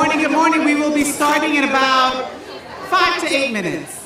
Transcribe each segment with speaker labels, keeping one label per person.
Speaker 1: morning, good morning. We will be starting in about 5 to 8 minutes.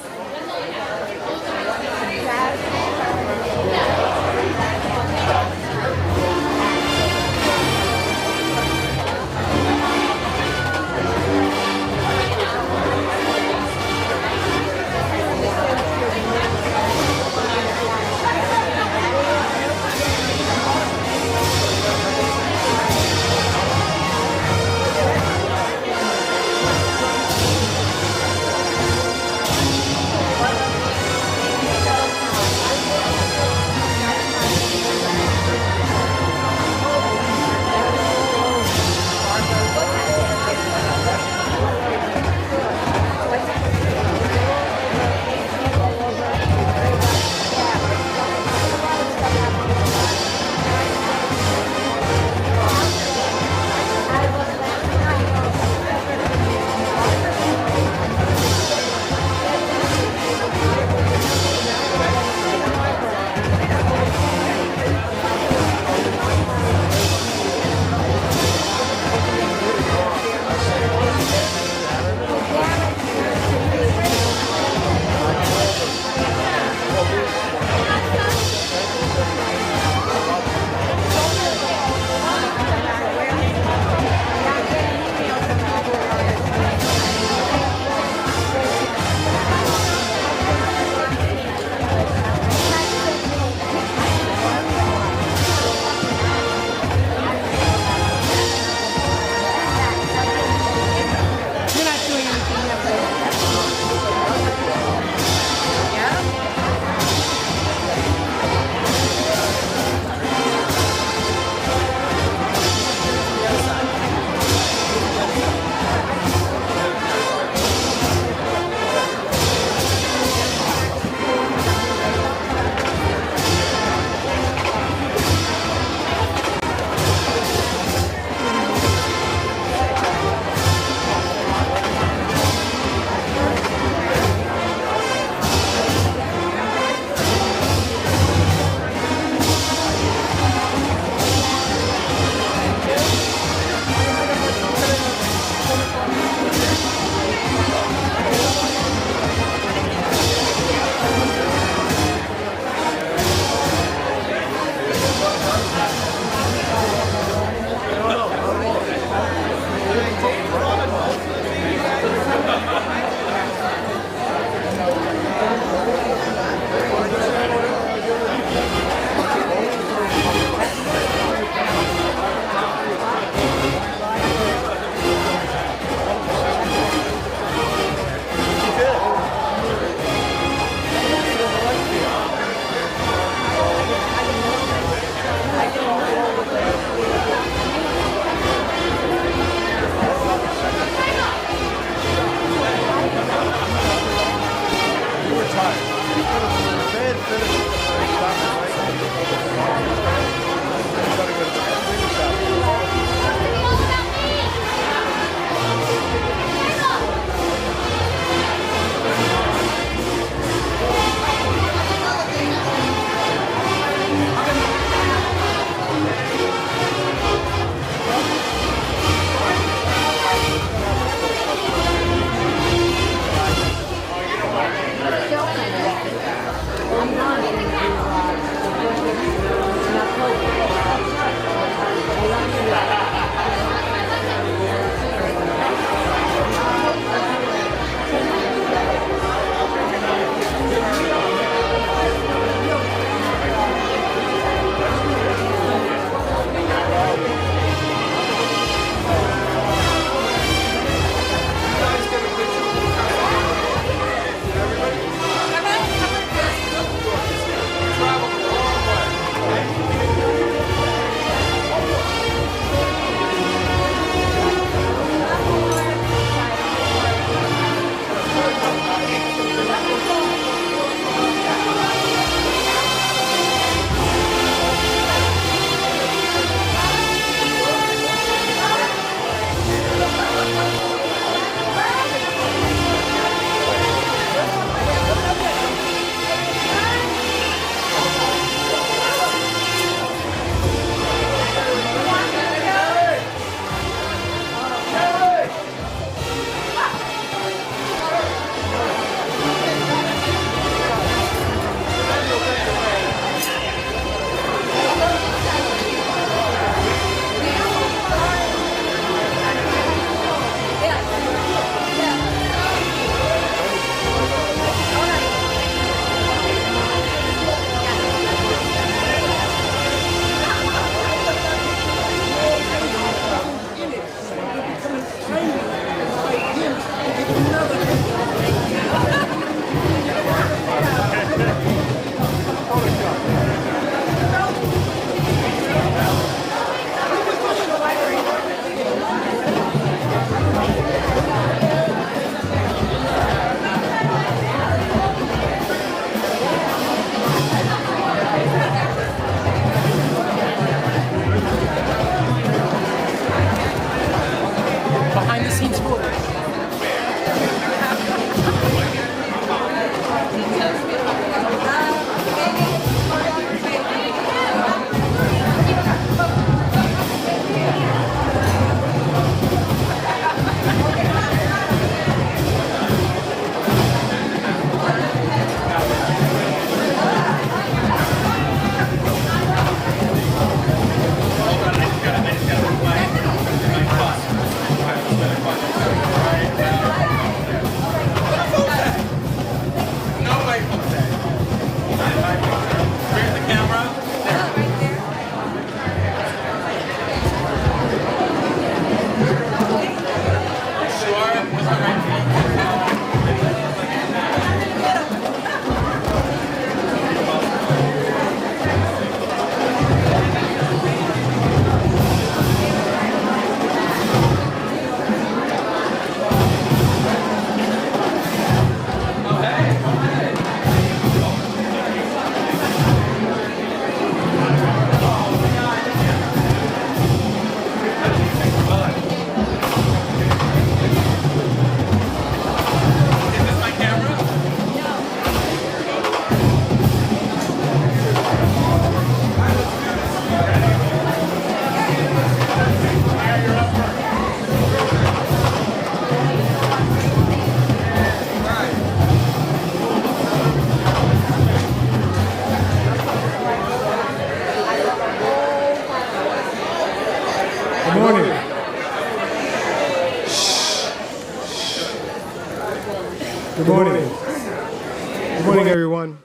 Speaker 2: Good morning. Good morning, everyone.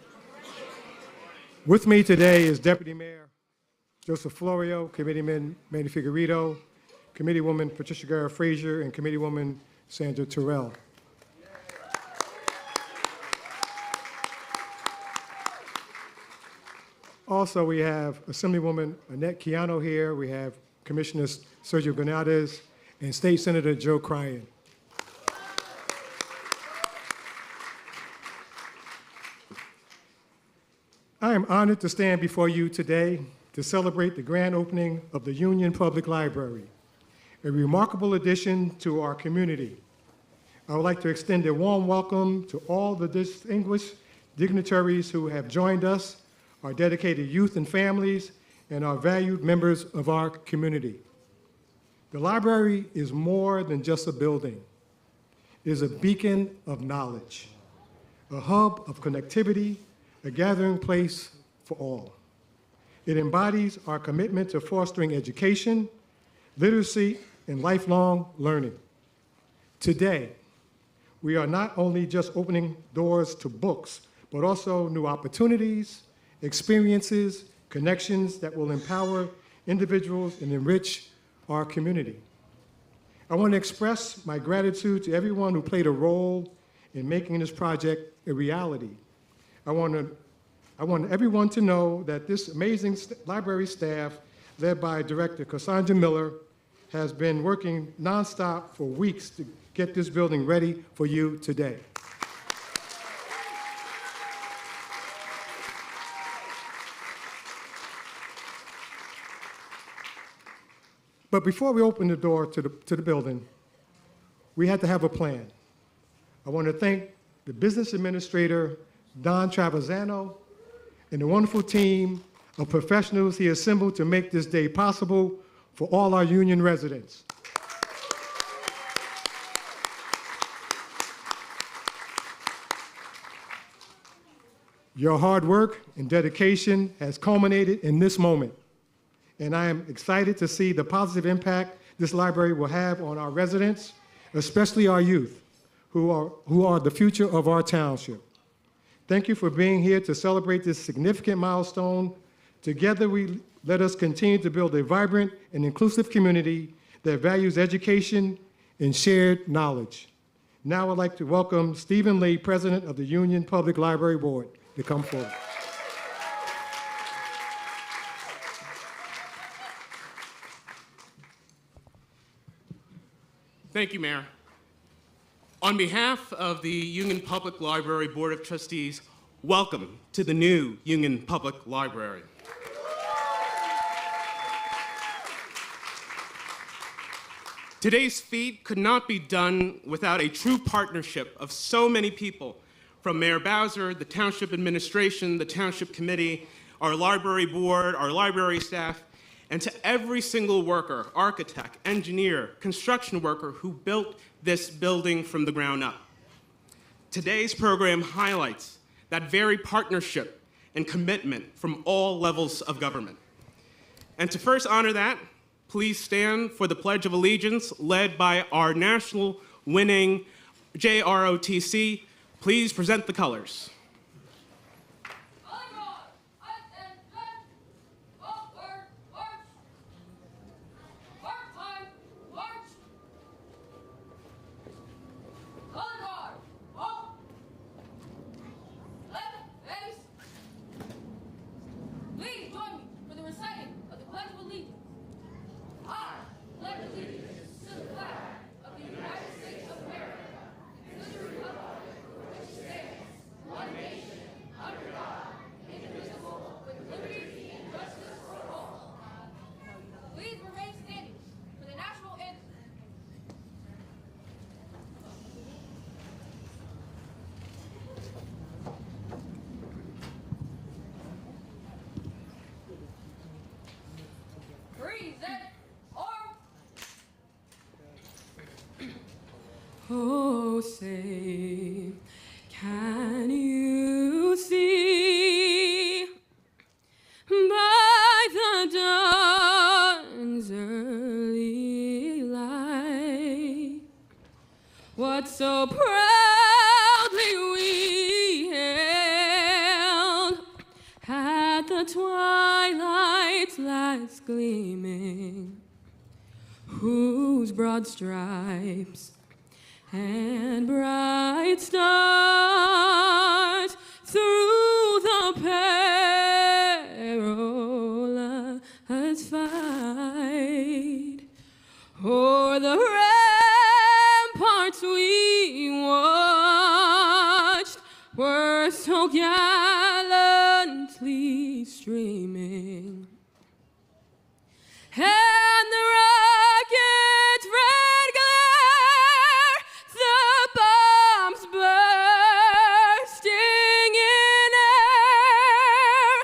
Speaker 2: With me today is Deputy Mayor Joseph Florio, Committeeman Manny Figueredo, Committeewoman Patricia Guerra Frazier, and Committeewoman Sandra Terrell. Also, we have Assemblywoman Annette Keano here. We have Commissioners Sergio Bernaldez and State Senator Joe Cryan. I am honored to stand before you today to celebrate the grand opening of the Union Public Library, a remarkable addition to our community. I would like to extend a warm welcome to all the distinguished dignitaries who have joined us, our dedicated youth and families, and our valued members of our community. The library is more than just a building. It is a beacon of knowledge, a hub of connectivity, a gathering place for all. It embodies our commitment to fostering education, literacy, and lifelong learning. Today, we are not only just opening doors to books, but also new opportunities, experiences, connections that will empower individuals and enrich our community. I want to express my gratitude to everyone who played a role in making this project a reality. I want everyone to know that this amazing library staff, led by Director Cassandra Miller, has been working nonstop for weeks to get this building ready for you today. But before we open the door to the building, we had to have a plan. I want to thank the business administrator, Don Travazzano, and the wonderful team of professionals he assembled to make this day possible for all our Union residents. Your hard work and dedication has culminated in this moment, and I am excited to see the positive impact this library will have on our residents, especially our youth, who are the future of our township. Thank you for being here to celebrate this significant milestone. Together, let us continue to build a vibrant and inclusive community that values education and shared knowledge. Now I'd like to welcome Stephen Lee, President of the Union Public Library Board, to come forward.
Speaker 3: Thank you, Mayor. On behalf of the Union Public Library Board of Trustees, welcome to the new Union Public Library. Today's feat could not be done without a true partnership of so many people, from Mayor Bowser, the Township Administration, the Township Committee, our Library Board, our library staff, and to every single worker, architect, engineer, construction worker who built this building from the ground up. Today's program highlights that very partnership and commitment from all levels of government. And to first honor that, please stand for the Pledge of Allegiance led by our national winning JROTC. Please present the colors.
Speaker 4: Oh, say, can you see by the dawn's early light what so proudly eyes gleaming, whose broad stripes and bright stars through the perilous fight o'er the ramparts we watched were so gallantly streaming, and the rocket's red glare, the bombs bursting in air,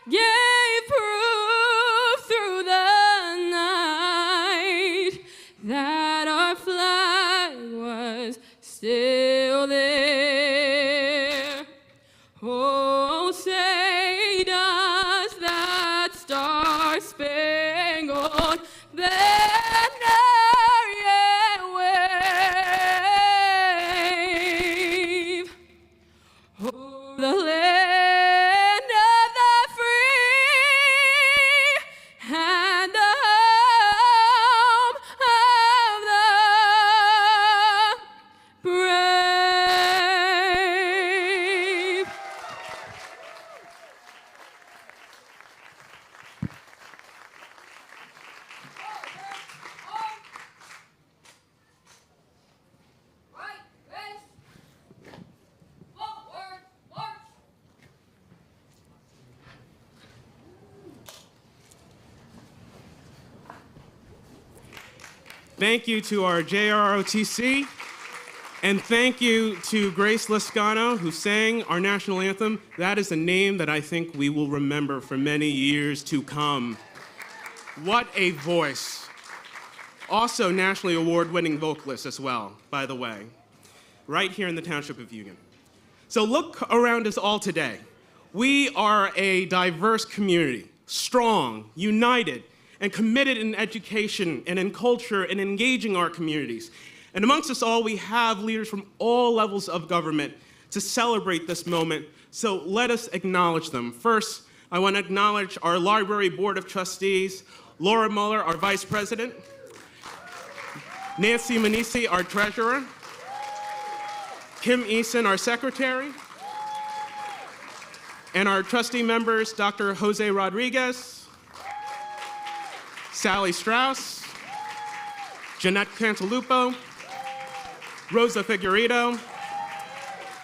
Speaker 4: gave proof through the night that our flag was still there. Oh, say does that star-spangled banner yet wave o'er the land of the free and the home of the brave?
Speaker 5: Right wrist, forward march.
Speaker 3: Thank you to our JROTC, and thank you to Grace Lascano, who sang our national anthem. That is a name that I think we will remember for many years to come. What a voice. Also nationally award-winning vocalist as well, by the way, right here in the Township of Union. So look around us all today. We are a diverse community, strong, united, and committed in education and in culture and engaging our communities. And amongst us all, we have leaders from all levels of government to celebrate this moment. So let us acknowledge them. First, I want to acknowledge our Library Board of Trustees, Laura Muller, our Vice President, Nancy Manisi, our Treasurer, Kim Eason, our Secretary, and our trustee members, Dr. Jose Rodriguez, Sally Strauss, Jeanette Cantalupo, Rosa Figueredo,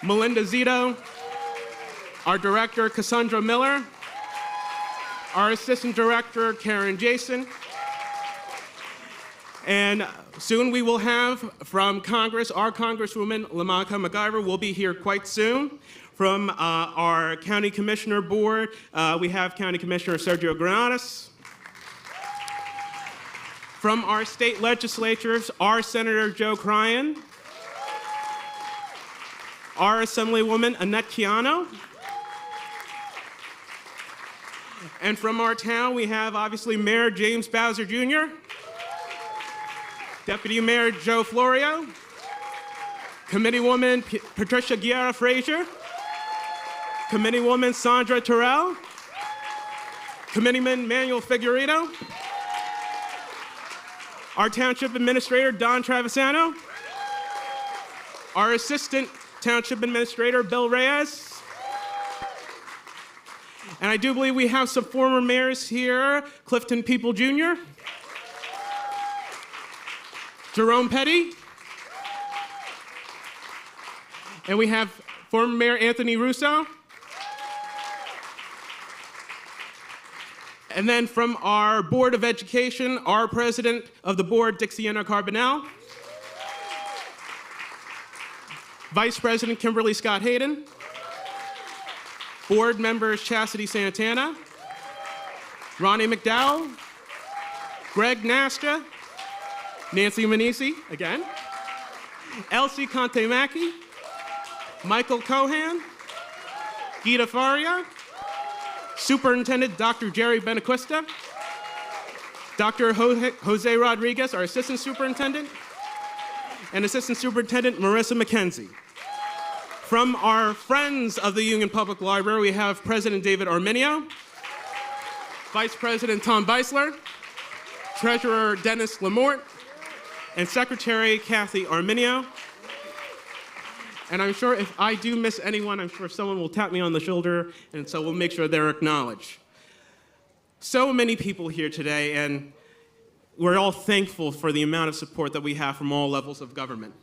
Speaker 3: Melinda Zito, our director, Cassandra Miller, our assistant director, Karen Jason, and soon we will have from Congress, our Congresswoman, Lamarca McIver will be here quite soon. From our County Commissioner Board, we have County Commissioner Sergio Granados. From our state legislatures, our Senator Joe Cryan, our Assemblywoman Annette Chiano, and from our town, we have obviously Mayor James Bowser Jr., Deputy Mayor Joe Florio, Committeewoman Patricia Guerra Frazier, Committeewoman Sandra Terrell, Committeeman Manuel Figueredo, our Township Administrator Don Travisano, our Assistant Township Administrator Bill Reyes, and I do believe we have some former mayors here, Clifton People Jr., Jerome Petty, and we have former Mayor Anthony Russo. And then from our Board of Education, our President of the Board, Dixiana Carbonell, Vice President Kimberly Scott Hayden, Board members Chastity Santana, Ronnie McDowell, Greg Nastra, Nancy Manisi, again, Elsie Conte-Mackey, Michael Cohan, Gita Faria, Superintendent Dr. Jerry Benaquista, Dr. Jose Rodriguez, our Assistant Superintendent, and Assistant Superintendent Marissa McKenzie. From our friends of the Union Public Library, we have President David Arminio, Vice President Tom Beisler, Treasurer Dennis Lamort, and Secretary Kathy Arminio. And I'm sure if I do miss anyone, I'm sure someone will tap me on the shoulder, and so we'll make sure they're acknowledged. So many people here today, and we're all thankful for the amount of support that we have from all levels of government.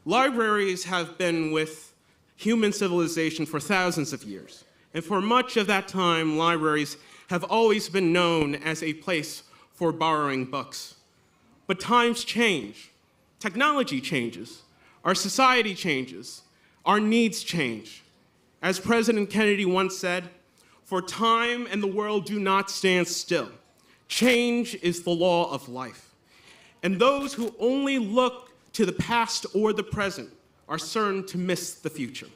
Speaker 3: Libraries have been with human civilization for thousands of years. And for much of that time, libraries have always been known as a place for borrowing books. But times change. Technology changes. Our society changes. Our needs change. As President Kennedy once said, "For time and the world do not stand still. Change is the law of life. And those who only look to the past or the present are certain to miss the future."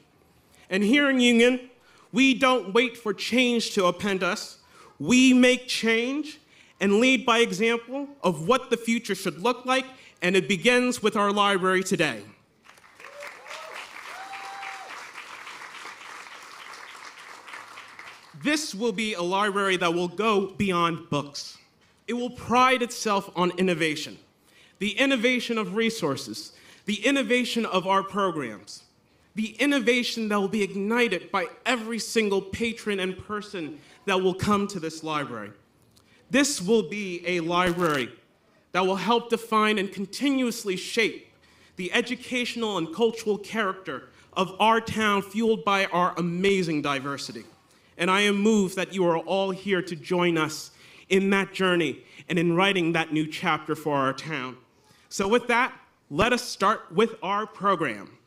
Speaker 3: And here in Union, we don't wait for change to append us. We make change and lead by example of what the future should look like, and it begins with our library today. This will be a library that will go beyond books. It will pride itself on innovation, the innovation of resources, the innovation of our programs, the innovation that will be ignited by every single patron and person that will come to this library. This will be a library that will help define and continuously shape the educational and cultural character of our town, fueled by our amazing diversity. And I am moved that you are all here to join us in that journey and in writing that new chapter for our town. So with that, let us start with our program.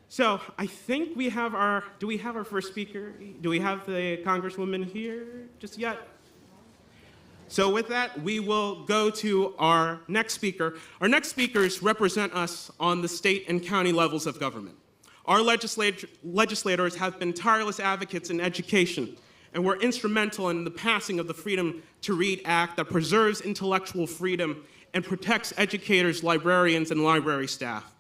Speaker 3: So I think we have do we have our first speaker? Do we have the Congresswoman here just yet? So with that, we will go to our next speaker. Our next speakers represent us on the state and county levels of government. Our legislators have been tireless advocates in education and were instrumental in the passing of the Freedom to Read Act that preserves intellectual freedom and protects educators, librarians, and library staff.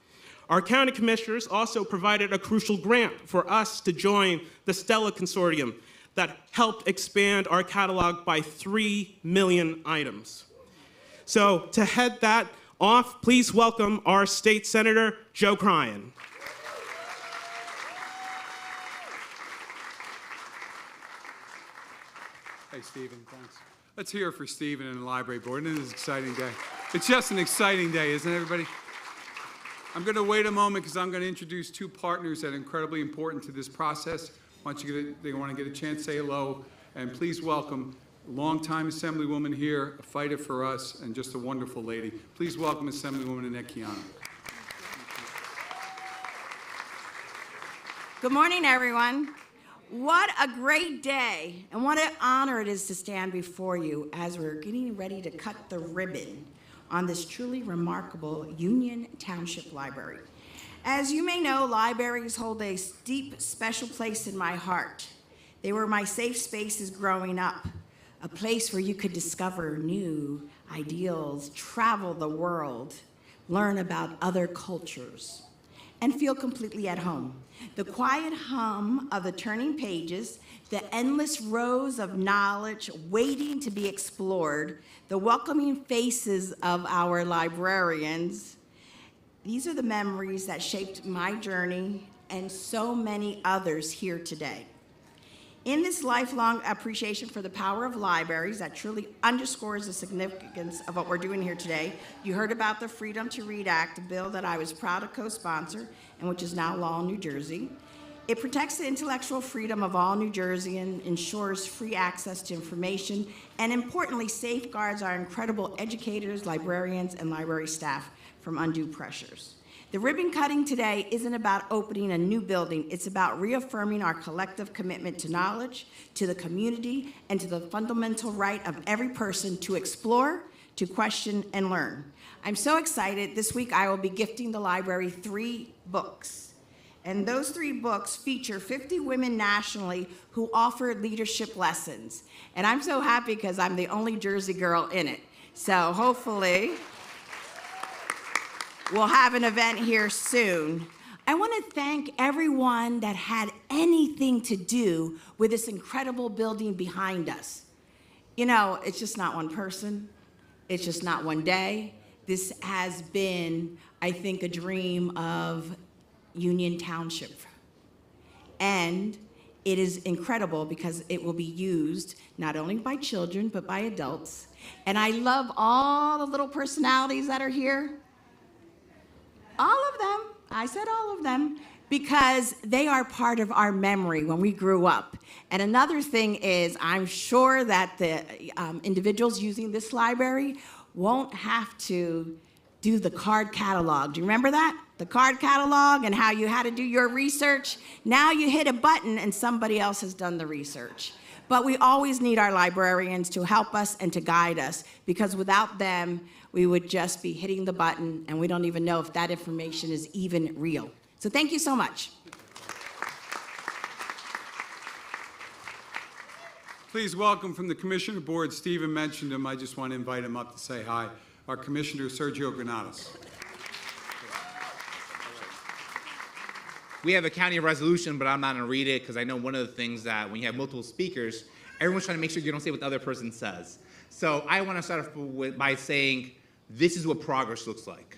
Speaker 3: Our county commissioners also provided a crucial grant for us to join the Stella Consortium that helped expand our catalog by 3 million items. So to head that off, please welcome our State Senator, Joe Cryan.
Speaker 6: Hey, Stephen, thanks. Let's hear it for Stephen and the library board. Isn't this an exciting day? It's just an exciting day, isn't it, everybody? I'm going to wait a moment because I'm going to introduce two partners that are incredibly important to this process. Once they want to get a chance, say hello, and please welcome a longtime Assemblywoman here, a fighter for us, and just a wonderful lady. Please welcome Assemblywoman Annette Chiano.
Speaker 7: Good morning, everyone. What a great day, and what an honor it is to stand before you as we're getting ready to cut the ribbon on this truly remarkable Union Township Library. As you may know, libraries hold a deep, special place in my heart. They were my safe spaces growing up, a place where you could discover new ideals, travel the world, learn about other cultures, and feel completely at home. The quiet hum of the turning pages, the endless rows of knowledge waiting to be explored, the welcoming faces of our librarians, these are the memories that shaped my journey and so many others here today. In this lifelong appreciation for the power of libraries that truly underscores the significance of what we're doing here today, you heard about the Freedom to Read Act, a bill that I was proud to co-sponsor and which is now law in New Jersey. It protects the intellectual freedom of all New Jerseyans, ensures free access to information, and importantly, safeguards our incredible educators, librarians, and library staff from undue pressures. The ribbon cutting today isn't about opening a new building, it's about reaffirming our collective commitment to knowledge, to the community, and to the fundamental right of every person to explore, to question, and learn. I'm so excited. This week I will be gifting the library 3 books. And those 3 books feature 50 women nationally who offer leadership lessons. And I'm so happy because I'm the only Jersey girl in it. So hopefully, we'll have an event here soon. I want to thank everyone that had anything to do with this incredible building behind us. You know, it's just not one person. It's just not one day. This has been, I think, a dream of Union Township. And it is incredible because it will be used not only by children, but by adults. And I love all the little personalities that are here. All of them. I said all of them. Because they are part of our memory when we grew up. And another thing is, I'm sure that the individuals using this library won't have to do the card catalog. Do you remember that? The card catalog and how you had to do your research? Now you hit a button and somebody else has done the research. But we always need our librarians to help us and to guide us, because without them, we would just be hitting the button and we don't even know if that information is even real. So thank you so much.
Speaker 6: Please welcome from the Commissioner Board, Stephen mentioned him. I just want to invite him up to say hi. Our Commissioner, Sergio Granados.
Speaker 8: We have a county resolution, but I'm not going to read it because I know one of the things that when you have multiple speakers, everyone's trying to make sure you don't say what the other person says. So I want to start off by saying this is what progress looks like.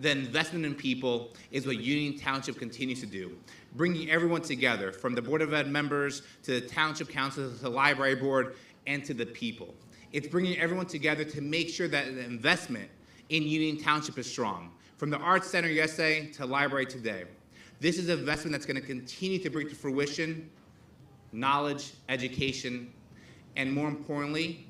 Speaker 8: The investment in people is what Union Township continues to do, bringing everyone together, from the Board of Ed members to the Township Council to the Library Board and to the people. It's bringing everyone together to make sure that the investment in Union Township is strong, from the Arts Center yesterday to Library today. This is an investment that's going to continue to bring to fruition knowledge, education, and more importantly,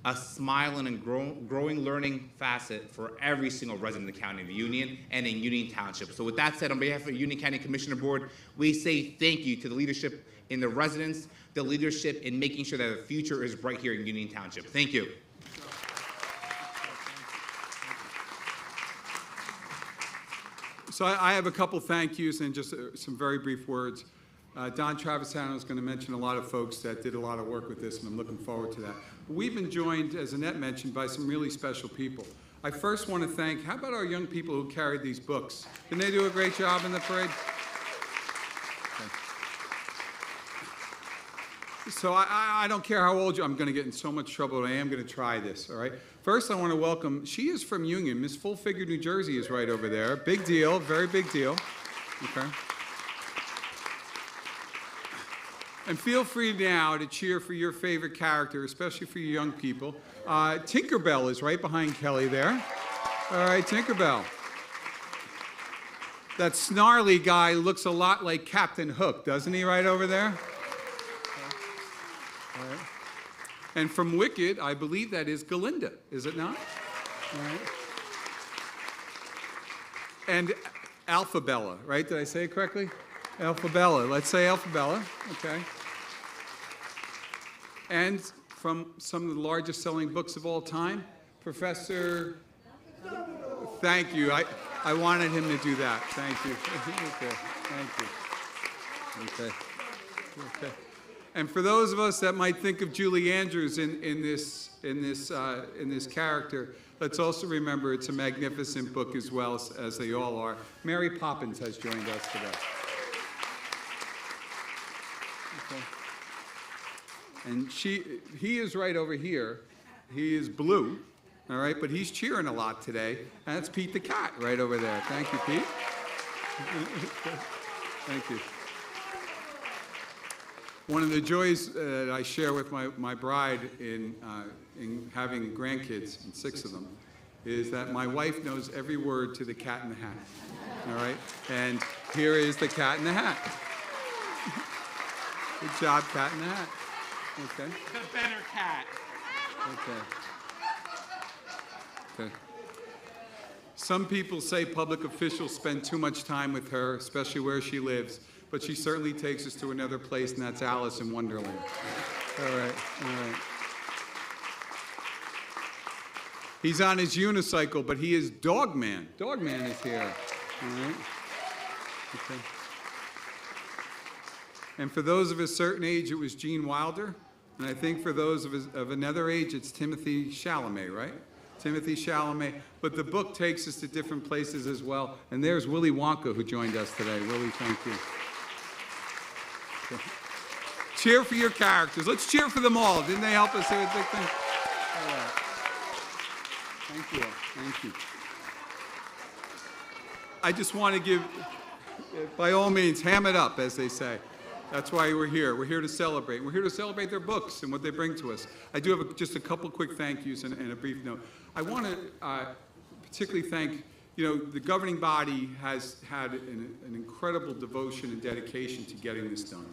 Speaker 8: a smiling and growing learning facet for every single resident of the County of Union and in Union Township. So with that said, on behalf of the Union County Commissioner Board, we say thank you to the leadership in the residents, the leadership in making sure that the future is bright here in Union Township. Thank you.
Speaker 6: So I have a couple thank yous and just some very brief words. Don Travisano is going to mention a lot of folks that did a lot of work with this, and I'm looking forward to that. We've been joined, as Annette mentioned, by some really special people. I first want to thank, how about our young people who carried these books? Didn't they do a great job in the parade? So I don't care how old you are. I'm going to get in so much trouble, but I am going to try this, all right? First, I want to welcome, she is from Union. Miss Full Figure, New Jersey is right over there. Big deal, very big deal. Okay. And feel free now to cheer for your favorite character, especially for you young people. Tinkerbell is right behind Kelly there. All right, Tinkerbell. That snarly guy looks a lot like Captain Hook, doesn't he, right over there? All right. And from Wicked, I believe that is Galinda, is it not? All right. And Alphabella, right? Did I say it correctly? Alphabella. Let's say Alphabella. Okay. And from some of the largest selling books of all time, Professor. Thank you. I wanted him to do that. Thank you. Okay. Thank you. Okay. Okay. And for those of us that might think of Julie Andrews in this character, let's also remember it's a magnificent book as well as they all are. Mary Poppins has joined us today. Okay. And he is right over here. He is blue, all right, but he's cheering a lot today. And that's Pete the cat right over there. Thank you, Pete. Thank you. One of the joys that I share with my bride in having grandkids, and 6 of them, is that my wife knows every word to the Cat in the Hat. All right? And here is the Cat in the Hat. Good job, Cat in the Hat. Okay.
Speaker 3: The better cat.
Speaker 6: Okay. Okay. Some people say public officials spend too much time with her, especially where she lives, but she certainly takes us to another place, and that's Alice in Wonderland. All right, all right. He's on his unicycle, but he is Dogman. Dogman is here. All right. Okay. And for those of a certain age, it was Gene Wilder. And I think for those of another age, it's Timothy Chalamet, right? Timothy Chalamet. But the book takes us to different places as well. And there's Willy Wonka, who joined us today. Willy, thank you. Okay. Cheer for your characters. Let's cheer for them all. Didn't they help us with big thing? All right. Thank you. Thank you. I just want to give, by all means, ham it up, as they say. That's why we're here. We're here to celebrate. We're here to celebrate their books and what they bring to us. I do have just a couple quick thank yous and a brief note. I want to particularly thank, the governing body has had an incredible devotion and dedication to getting this done,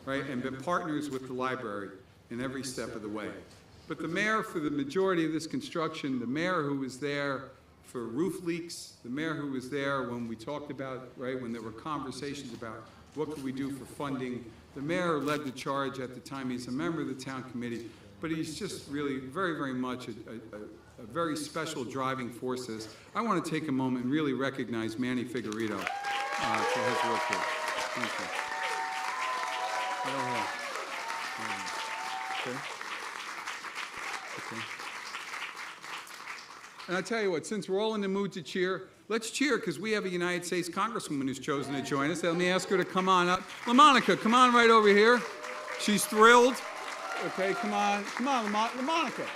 Speaker 6: right? And been partners with the library in every step of the way. But the mayor, for the majority of this construction, the mayor who was there for roof leaks, the mayor who was there when we talked about, right, when there were conversations about what could we do for funding, the mayor led the charge at the time. He's a member of the town committee, but he's just really very, very much a very special driving force. I want to take a moment and really recognize Manny Figueredo for his work here. Thank you. Okay. Okay. And I tell you what, since we're all in the mood to cheer, let's cheer because we have a United States Congresswoman who's chosen to join us. Let me ask her to come on up. LaMonica, come on right over here. She's thrilled. Okay, come on, LaMonica.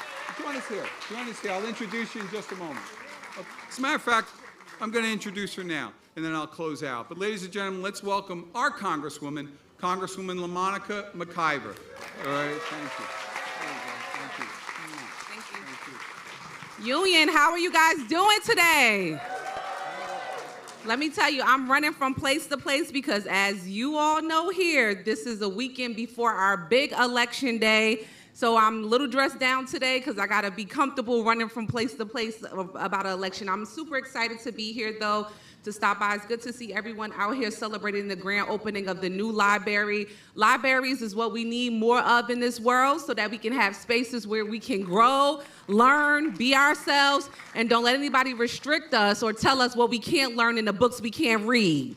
Speaker 6: Join us here. I'll introduce you in just a moment. As a matter of fact, I'm going to introduce her now, and then I'll close out. But ladies and gentlemen, let's welcome our Congresswoman, Congresswoman LaMonica McIver. All right, thank you. There you go. Thank you.
Speaker 4: Union, how are you guys doing today? Let me tell you, I'm running from place to place because as you all know here, this is a weekend before our big election day. So I'm a little dressed down today because I got to be comfortable running from place to place about an election. I'm super excited to be here, though, to stop by. It's good to see everyone out here celebrating the grand opening of the new library. Libraries is what we need more of in this world so that we can have spaces where we can grow, learn, be ourselves, and don't let anybody restrict us or tell us what we can't learn in the books we can't read.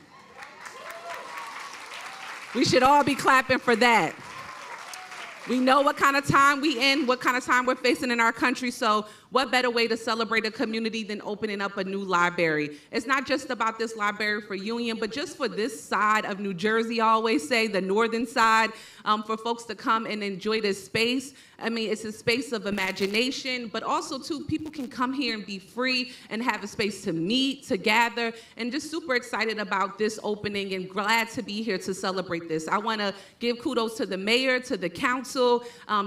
Speaker 4: We should all be clapping for that. We know what kind of time we in, what kind of time we're facing in our country, so what better way to celebrate a community than opening up a new library? It's not just about this library for Union, but just for this side of New Jersey, I always say, the northern side, for folks to come and enjoy this space. I mean, it's a space of imagination, but also, too, people can come here and be free and have a space to meet, to gather, and just super excited about this opening and glad to be here to celebrate this. I want to give kudos to the mayor, to the council,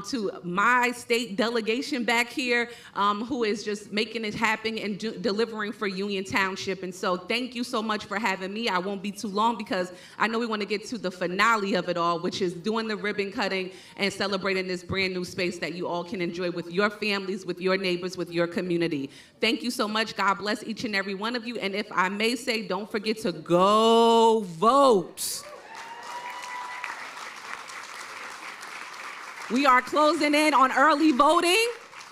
Speaker 4: to my state delegation back here, who is just making it happen and delivering for Union Township. And so thank you so much for having me. I won't be too long because I know we want to get to the finale of it all, which is doing the ribbon cutting and celebrating this brand new space that you all can enjoy with your families, with your neighbors, with your community. Thank you so much. God bless each and every one of you. And if I may say, don't forget to go vote. We are closing in on early voting.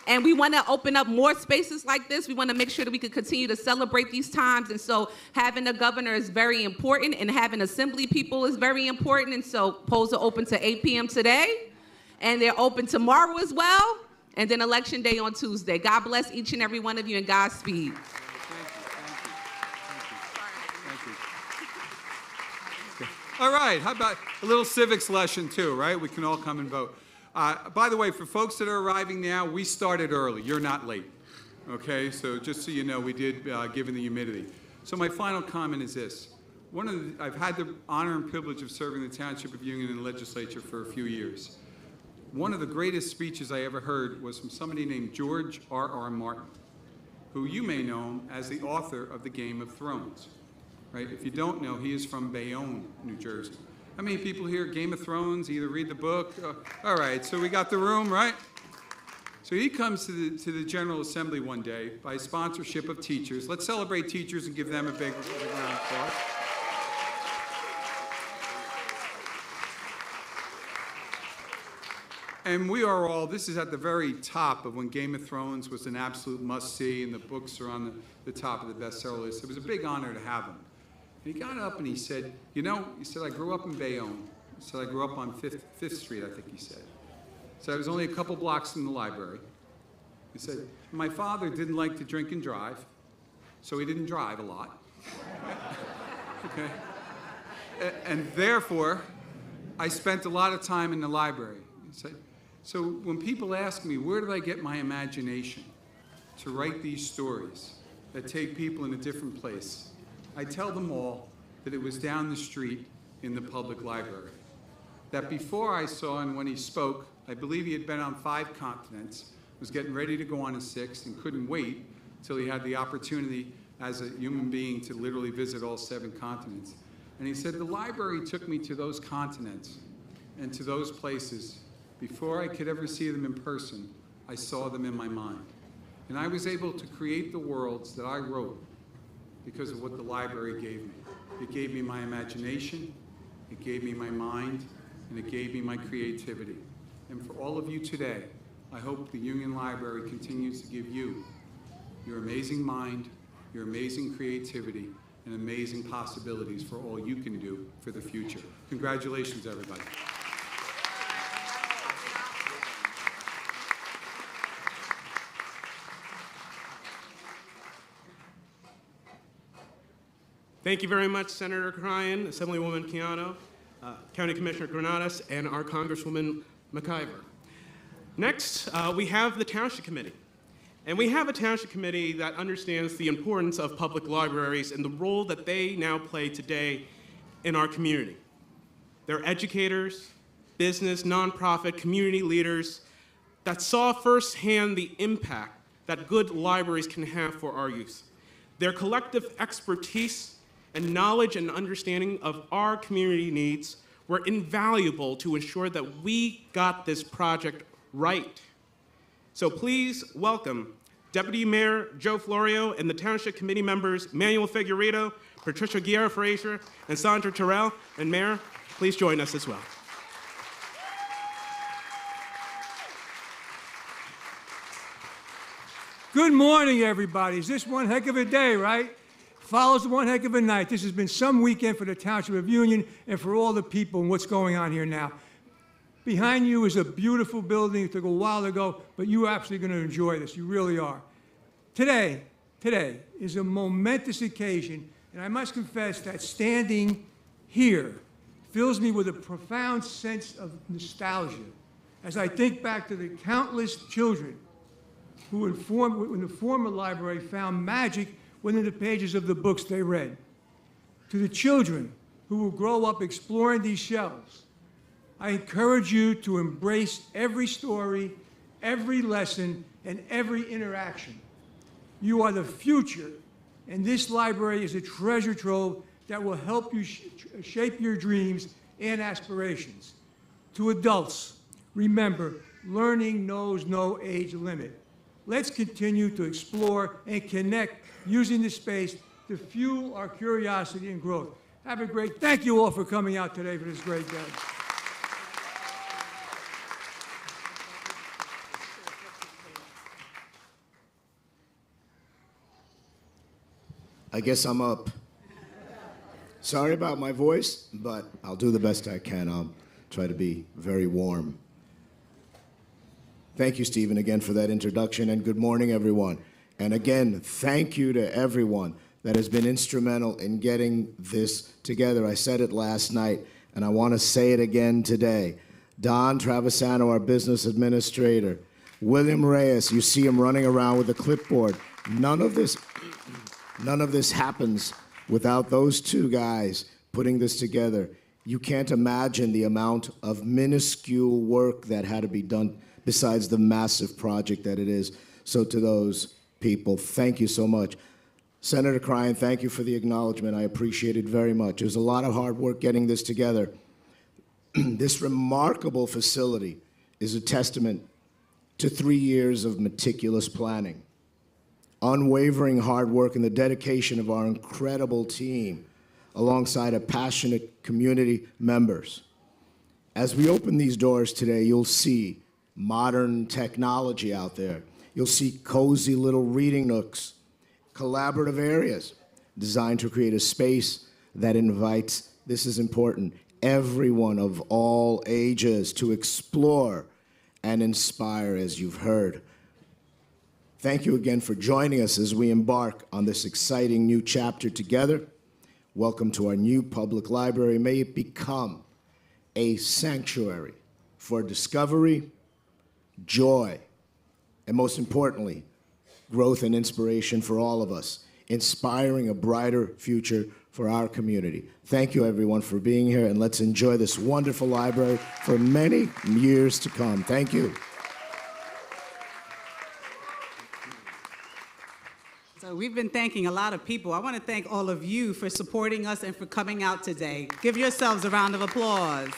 Speaker 4: And we want to open up more spaces like this. We want to make sure that we can continue to celebrate these times. And so having a governor is very important, and having assembly people is very important. And so polls are open to 8 p.m. today, and they're open tomorrow as well, and then Election Day on Tuesday. God bless each and every one of you, and Godspeed.
Speaker 6: All right, how about a little civics lesson too, right? We can all come and vote. By the way, for folks that are arriving now, we started early. You're not late, okay? So just so you know, we did, given the humidity. So my final comment is this. I've had the honor and privilege of serving the Township of Union in the legislature for a few years. One of the greatest speeches I ever heard was from somebody named George R.R. Martin, who you may know him as the author of the Game of Thrones, right? If you don't know, he is from Bayonne, New Jersey. How many people here, Game of Thrones, either read the book? All right, so we got the room, right? So he comes to the General Assembly one day by sponsorship of teachers. Let's celebrate teachers and give them a big round of applause. And we are all, this is at the very top of when Game of Thrones was an absolute must-see, and the books are on the top of the bestseller list. It was a big honor to have him. And he got up and he said, I grew up in Bayonne. He said, I grew up on 5th Street, I think he said. So I was only a couple blocks from the library. He said, my father didn't like to drink and drive, so he didn't drive a lot. Okay? And therefore, I spent a lot of time in the library. So when people ask me, where did I get my imagination to write these stories that take people in a different place, I tell them all that it was down the street in the public library. That before I saw, and when he spoke, I believe he had been on 5 continents, was getting ready to go on a 6th, and couldn't wait till he had the opportunity as a human being to literally visit all 7 continents. And he said, the library took me to those continents and to those places. Before I could ever see them in person, I saw them in my mind. And I was able to create the worlds that I wrote because of what the library gave me. It gave me my imagination, it gave me my mind, and it gave me my creativity. And for all of you today, I hope the Union Library continues to give you your amazing mind, your amazing creativity, and amazing possibilities for all you can do for the future. Congratulations, everybody.
Speaker 3: Thank you very much, Senator Cryan, Assemblywoman Keano, County Commissioner Granados, and our Congresswoman McIver. Next, we have the Township Committee. And we have a Township Committee that understands the importance of public libraries and the role that they now play today in our community. They're educators, business, nonprofit, community leaders that saw firsthand the impact that good libraries can have for our youth. Their collective expertise and knowledge and understanding of our community needs were invaluable to ensure that we got this project right. So please welcome Deputy Mayor Joe Florio and the Township Committee members Manuel Figueredo, Patricia Guerra-Frazier, and Sandra Terrell. And Mayor, please join us as well.
Speaker 9: Good morning, everybody. Is this one heck of a day, right? Follows one heck of a night. This has been some weekend for the Township of Union and for all the people and what's going on here now. Behind you is a beautiful building. It took a while to go, but you're absolutely going to enjoy this. You really are. Today is a momentous occasion, and I must confess that standing here fills me with a profound sense of nostalgia as I think back to the countless children who in the former library found magic within the pages of the books they read. To the children who will grow up exploring these shelves, I encourage you to embrace every story, every lesson, and every interaction. You are the future, and this library is a treasure trove that will help you shape your dreams and aspirations. To adults, remember, learning knows no age limit. Let's continue to explore and connect using this space to fuel our curiosity and growth. Have a great, thank you all for coming out today for this great day.
Speaker 10: I guess I'm up. Sorry about my voice, but I'll do the best I can. I'll try to be very warm. Thank you, Stephen, again for that introduction, and good morning, everyone. And again, thank you to everyone that has been instrumental in getting this together. I said it last night, and I want to say it again today. Don Travisano, our business administrator, William Reyes, you see him running around with a clipboard. None of this happens without those two guys putting this together. You can't imagine the amount of minuscule work that had to be done besides the massive project that it is. So to those people, thank you so much. Senator Cryan, thank you for the acknowledgement. I appreciate it very much. There's a lot of hard work getting this together. This remarkable facility is a testament to 3 years of meticulous planning, unwavering hard work, and the dedication of our incredible team alongside of passionate community members. As we open these doors today, you'll see modern technology out there. You'll see cozy little reading nooks, collaborative areas designed to create a space that invites, this is important, everyone of all ages to explore and inspire, as you've heard. Thank you again for joining us as we embark on this exciting new chapter together. Welcome to our new public library. May it become a sanctuary for discovery, joy, and most importantly, growth and inspiration for all of us, inspiring a brighter future for our community. Thank you, everyone, for being here, and let's enjoy this wonderful library for many years to come. Thank you.
Speaker 1: So we've been thanking a lot of people. I want to thank all of you for supporting us and for coming out today. Give yourselves a round of applause.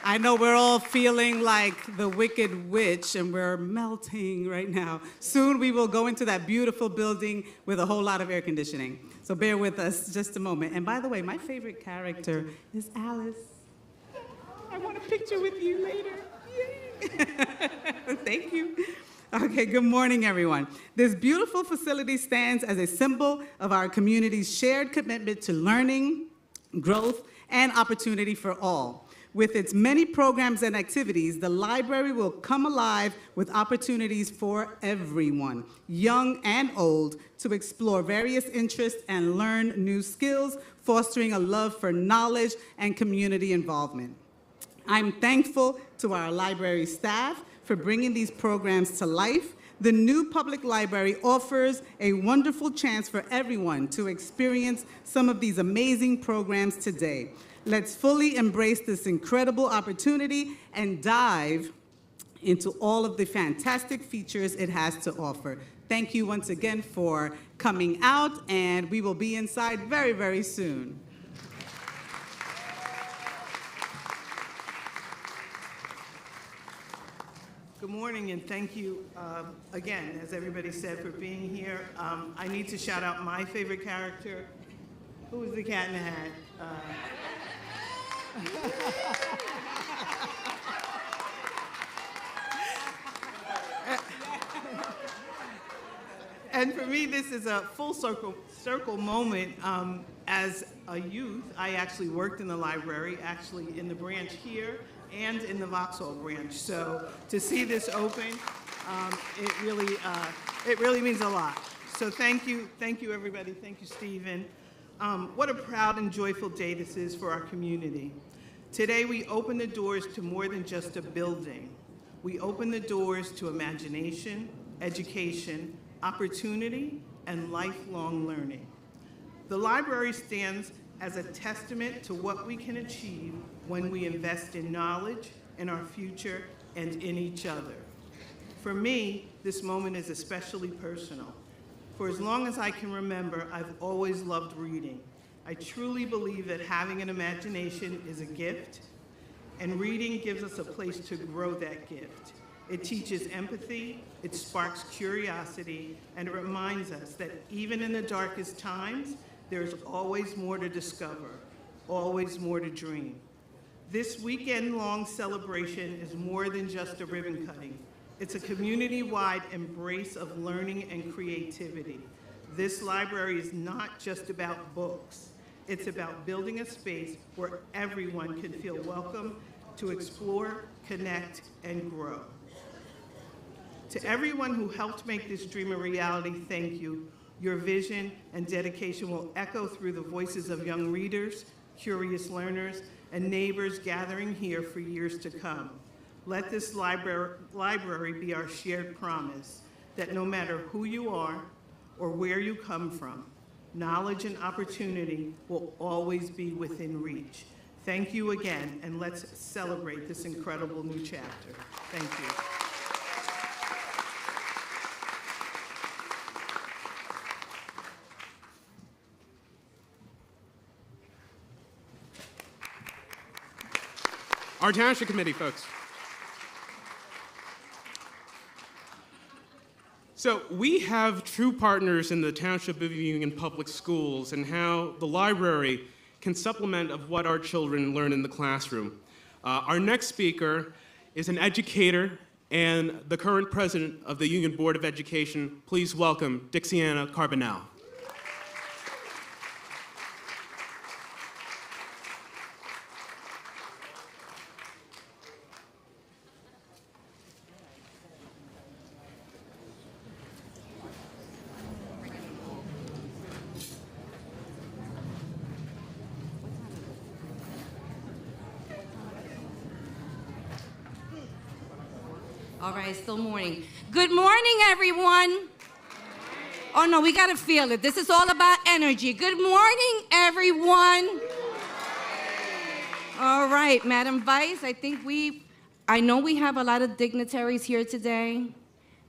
Speaker 1: I know we're all feeling like the Wicked Witch, and we're melting right now. Soon we will go into that beautiful building with a whole lot of air conditioning. So bear with us just a moment. And by the way, my favorite character is Alice. I want a picture with you later. Yay. Thank you. Okay, good morning, everyone. This beautiful facility stands as a symbol of our community's shared commitment to learning, growth, and opportunity for all. With its many programs and activities, the library will come alive with opportunities for everyone, young and old, to explore various interests and learn new skills, fostering a love for knowledge and community involvement. I'm thankful to our library staff for bringing these programs to life. The new public library offers a wonderful chance for everyone to experience some of these amazing programs today. Let's fully embrace this incredible opportunity and dive into all of the fantastic features it has to offer. Thank you once again for coming out, and we will be inside very, very soon.
Speaker 11: Good morning, and thank you again, as everybody said, for being here. I need to shout out my favorite character. Who is the Cat in the Hat? And for me, this is a full circle moment. As a youth, I actually worked in the library, actually in the branch here and in the Vauxhall branch. So to see this open, it really means a lot. So thank you everybody. Thank you, Stephen. What a proud and joyful day this is for our community. Today we open the doors to more than just a building. We open the doors to imagination, education, opportunity, and lifelong learning. The library stands as a testament to what we can achieve when we invest in knowledge, in our future, and in each other. For me, this moment is especially personal. For as long as I can remember, I've always loved reading. I truly believe that having an imagination is a gift, and reading gives us a place to grow that gift. It teaches empathy, it sparks curiosity, and it reminds us that even in the darkest times, there's always more to discover, always more to dream. This weekend-long celebration is more than just a ribbon cutting. It's a community-wide embrace of learning and creativity. This library is not just about books. It's about building a space where everyone can feel welcome to explore, connect, and grow. To everyone who helped make this dream a reality, thank you. Your vision and dedication will echo through the voices of young readers, curious learners, and neighbors gathering here for years to come. Let this library be our shared promise that no matter who you are or where you come from, knowledge and opportunity will always be within reach. Thank you again, and let's celebrate this incredible new chapter. Thank you.
Speaker 3: Our Township Committee, folks. So we have true partners in the Township of Union Public Schools and how the library can supplement of what our children learn in the classroom. Our next speaker is an educator and the current president of the Union Board of Education. Please welcome Dixiana Carbonell.
Speaker 7: All right, still morning. Good morning, everyone. Oh, no, we got to feel it. This is all about energy. Good morning, everyone. All right, Madam Vice, I know we have a lot of dignitaries here today,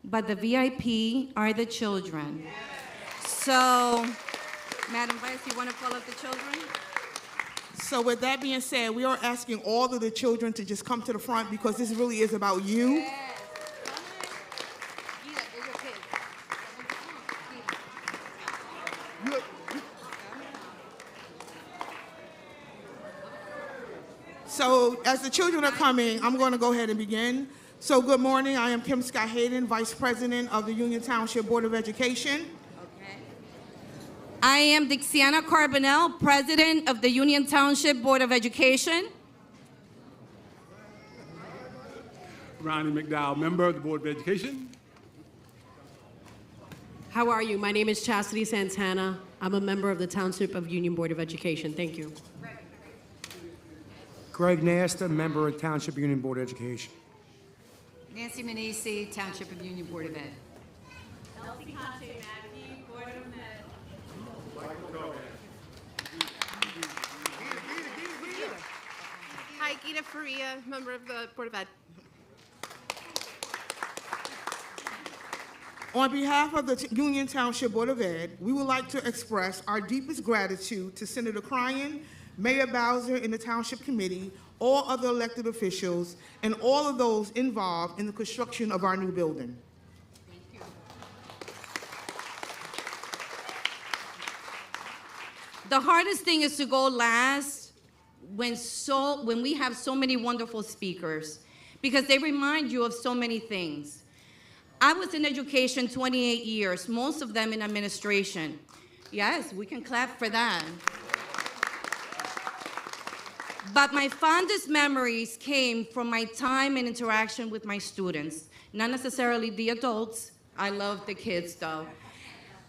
Speaker 7: but the VIP are the children. So, Madam Vice, you want to call up the children?
Speaker 11: So with that being said, we are asking all of the children to just come to the front because this really is about you. So as the children are coming, I'm going to go ahead and begin. So good morning. I am Kim Scott Hayden, Vice President of the Union Township Board of Education.
Speaker 7: I am Dixiana Carbonell, President of the Union Township Board of Education.
Speaker 12: Ronnie McDowell, member of the Board of Education.
Speaker 13: How are you? My name is Chastity Santana. I'm a member of the Township of Union Board of Education. Thank you.
Speaker 9: Greg Nasta, member of Township Union Board of Education.
Speaker 14: Nancy Manisi, Township of Union Board of Ed.
Speaker 5: Elsie Conte Mackey, Board of Ed.
Speaker 15: Hi, Gita Faria, member of the Board of Ed.
Speaker 11: On behalf of the Union Township Board of Ed, we would like to express our deepest gratitude to Senator Cryan, Mayor Bowser and the Township Committee, all other elected officials, and all of those involved in the construction of our new building.
Speaker 7: The hardest thing is to go last when we have so many wonderful speakers, because they remind you of so many things. I was in education 28 years, most of them in administration. Yes, we can clap for that. But my fondest memories came from my time and interaction with my students, not necessarily the adults. I love the kids, though.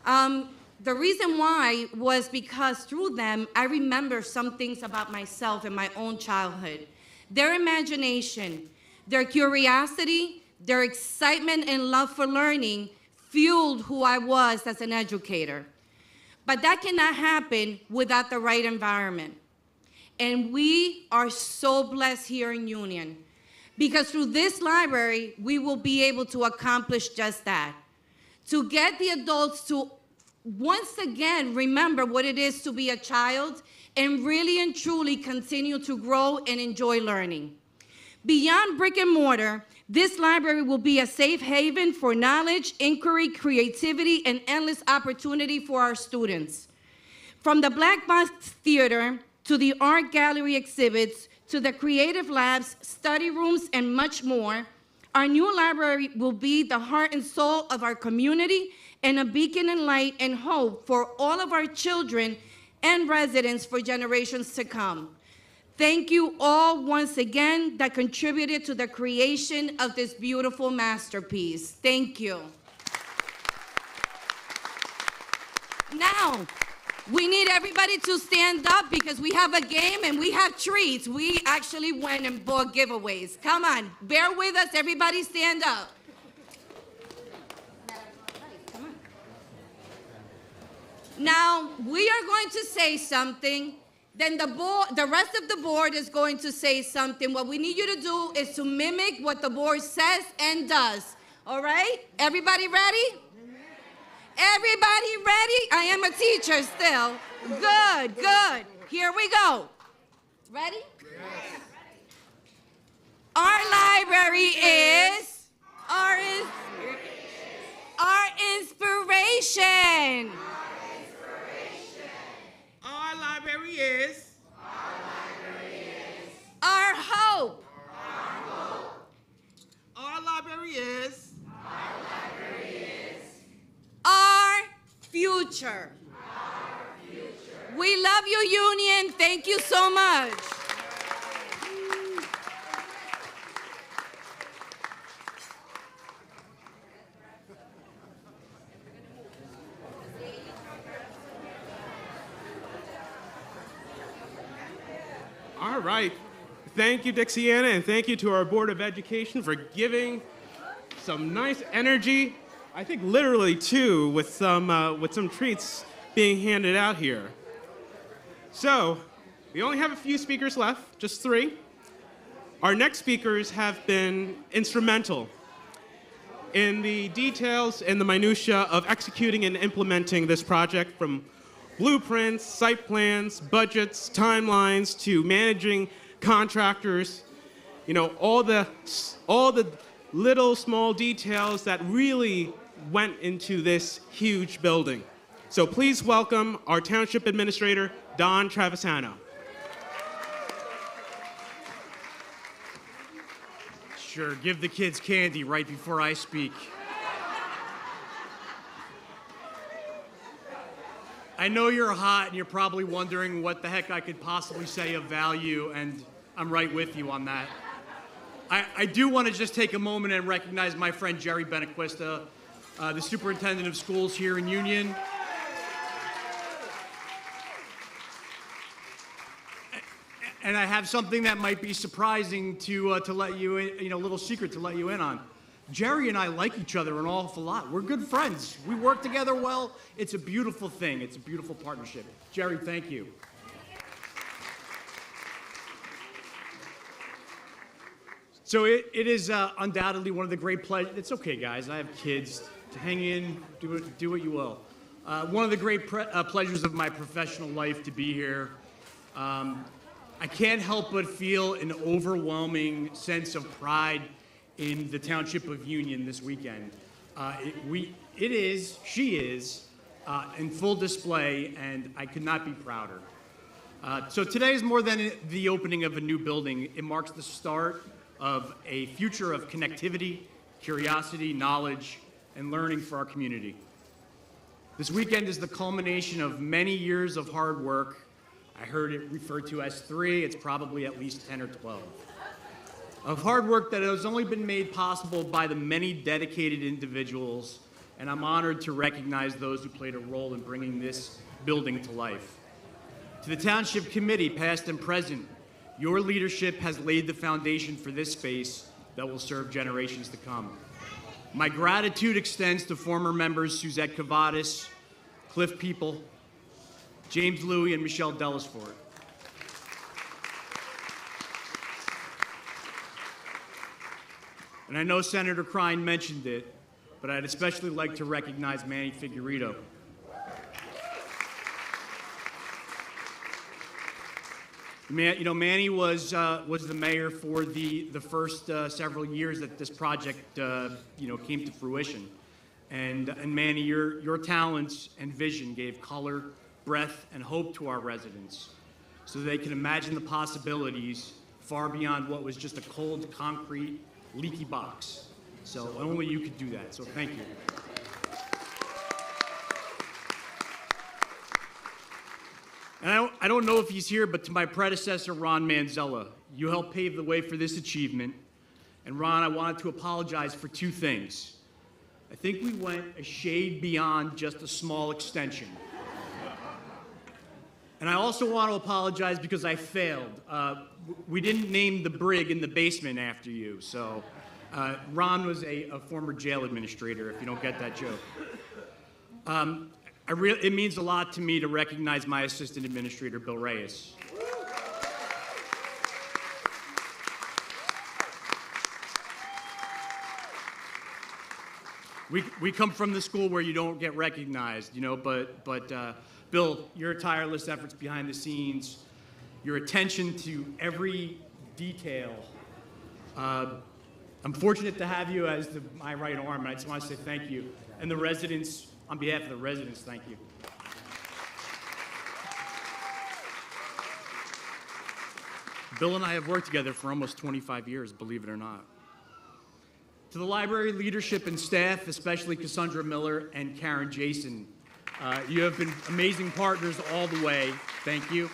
Speaker 7: The reason why was because through them, I remember some things about myself and my own childhood. Their imagination, their curiosity, their excitement and love for learning fueled who I was as an educator. But that cannot happen without the right environment. And we are so blessed here in Union, because through this library, we will be able to accomplish just that. To get the adults to once again remember what it is to be a child and really and truly continue to grow and enjoy learning. Beyond brick and mortar, this library will be a safe haven for knowledge, inquiry, creativity, and endless opportunity for our students. From the Black Box Theater to the art gallery exhibits, to the creative labs, study rooms, and much more, our new library will be the heart and soul of our community and a beacon of light and hope for all of our children and residents for generations to come. Thank you all once again that contributed to the creation of this beautiful masterpiece. Thank you. Now, we need everybody to stand up because we have a game and we have treats. We actually went and bought giveaways. Come on, bear with us. Everybody stand up. Now, we are going to say something. Then the rest of the board is going to say something. What we need you to do is to mimic what the board says and does. All right? Everybody ready? Everybody ready? I am a teacher still. Good, good. Here we go. Ready? Yes. Our library is our inspiration.
Speaker 11: Our library is
Speaker 7: Our hope.
Speaker 11: Our library is
Speaker 7: Our future. We love you, Union. Thank you so much.
Speaker 3: All right. Thank you, Dixiana, and thank you to our Board of Education for giving some nice energy. I think literally two, with some treats being handed out here. So, we only have a few speakers left, just 3. Our next speakers have been instrumental in the details and the minutia of executing and implementing this project, from blueprints, site plans, budgets, timelines, to managing contractors. You know, all the little small details that really went into this huge building. So please welcome our Township Administrator, Don Travisano.
Speaker 16: Sure, give the kids candy right before I speak. I know you're hot and you're probably wondering what the heck I could possibly say of value, and I'm right with you on that. I do want to just take a moment and recognize my friend Jerry Benequista, the superintendent of schools here in Union. And I have something that might be surprising to let you in, a little secret to let you in on. Jerry and I like each other an awful lot. We're good friends. We work together well. It's a beautiful thing. It's a beautiful partnership. Jerry, thank you. So it is undoubtedly one of the great pleasures. It's okay, guys. I have kids. Hang in. Do what you will. One of the great pleasures of my professional life to be here. I can't help but feel an overwhelming sense of pride in the Township of Union this weekend. She is in full display, and I could not be prouder. So today is more than the opening of a new building. It marks the start of a future of connectivity, curiosity, knowledge, and learning for our community. This weekend is the culmination of many years of hard work. I heard it referred to as 3. It's probably at least 10 or 12. Of hard work that has only been made possible by the many dedicated individuals, and I'm honored to recognize those who played a role in bringing this building to life. To the Township Committee, past and present, your leadership has laid the foundation for this space that will serve generations to come. My gratitude extends to former members Suzette Cavadas, Cliff People, James Louie, and Michelle Dellisford. And I know Senator Crine mentioned it, but I'd especially like to recognize Manny Figueredo. Manny was the mayor for the first several years that this project came to fruition. And Manny, your talents and vision gave color, breadth, and hope to our residents so they can imagine the possibilities far beyond what was just a cold, concrete, leaky box. So only you could do that, so thank you. And I don't know if he's here, but to my predecessor, Ron Manzella, you helped pave the way for this achievement. And Ron, I wanted to apologize for 2 things. I think we went a shade beyond just a small extension. And I also want to apologize because I failed. We didn't name the brig in the basement after you, so Ron was a former jail administrator, if you don't get that joke. It means a lot to me to recognize my assistant administrator, Bill Reyes. We come from the school where you don't get recognized, but Bill, your tireless efforts behind the scenes, your attention to every detail. I'm fortunate to have you as my right arm, and I just want to say thank you. And the residents, on behalf of the residents, thank you. Bill and I have worked together for almost 25 years, believe it or not. To the library leadership and staff, especially Cassandra Miller and Karen Jason, you have been amazing partners all the way. Thank you.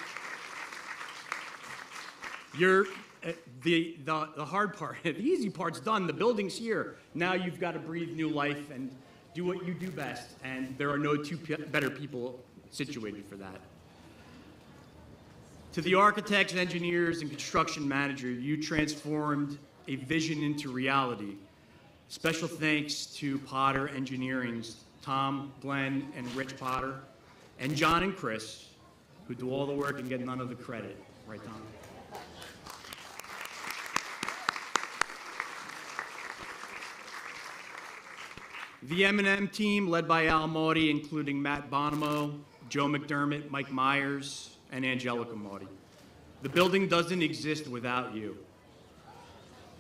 Speaker 16: You're the hard part, the easy part's done. The building's here. Now you've got to breathe new life and do what you do best. And there are no 2 better people situated for that. To the architects, engineers, and construction manager, you transformed a vision into reality. Special thanks to Potter Engineering's Tom, Glenn, and Rich Potter, and John and Chris, who do all the work and get none of the credit. Right, Tom? The M&M team, led by Al Maudie, including Matt Bonomo, Joe McDermott, Mike Myers, and Angelica Maudie. The building doesn't exist without you.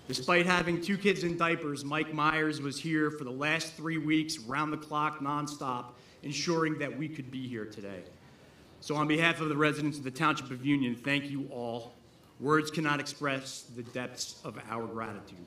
Speaker 16: Despite having 2 kids in diapers, Mike Myers was here for the last 3 weeks, round the clock, nonstop, ensuring that we could be here today. So on behalf of the residents of the Township of Union, thank you all. Words cannot express the depths of our gratitude.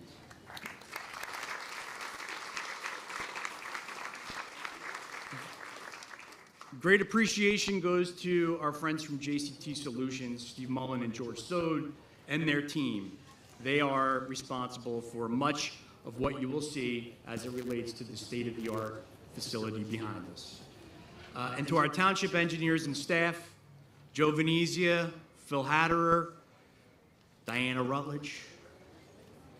Speaker 16: Great appreciation goes to our friends from JCT Solutions, Steve Mullen and George Sode, and their team. They are responsible for much of what you will see as it relates to the state-of-the-art facility behind us. And to our township engineers and staff, Joe Venezia, Phil Hatterer, Diana Rutledge,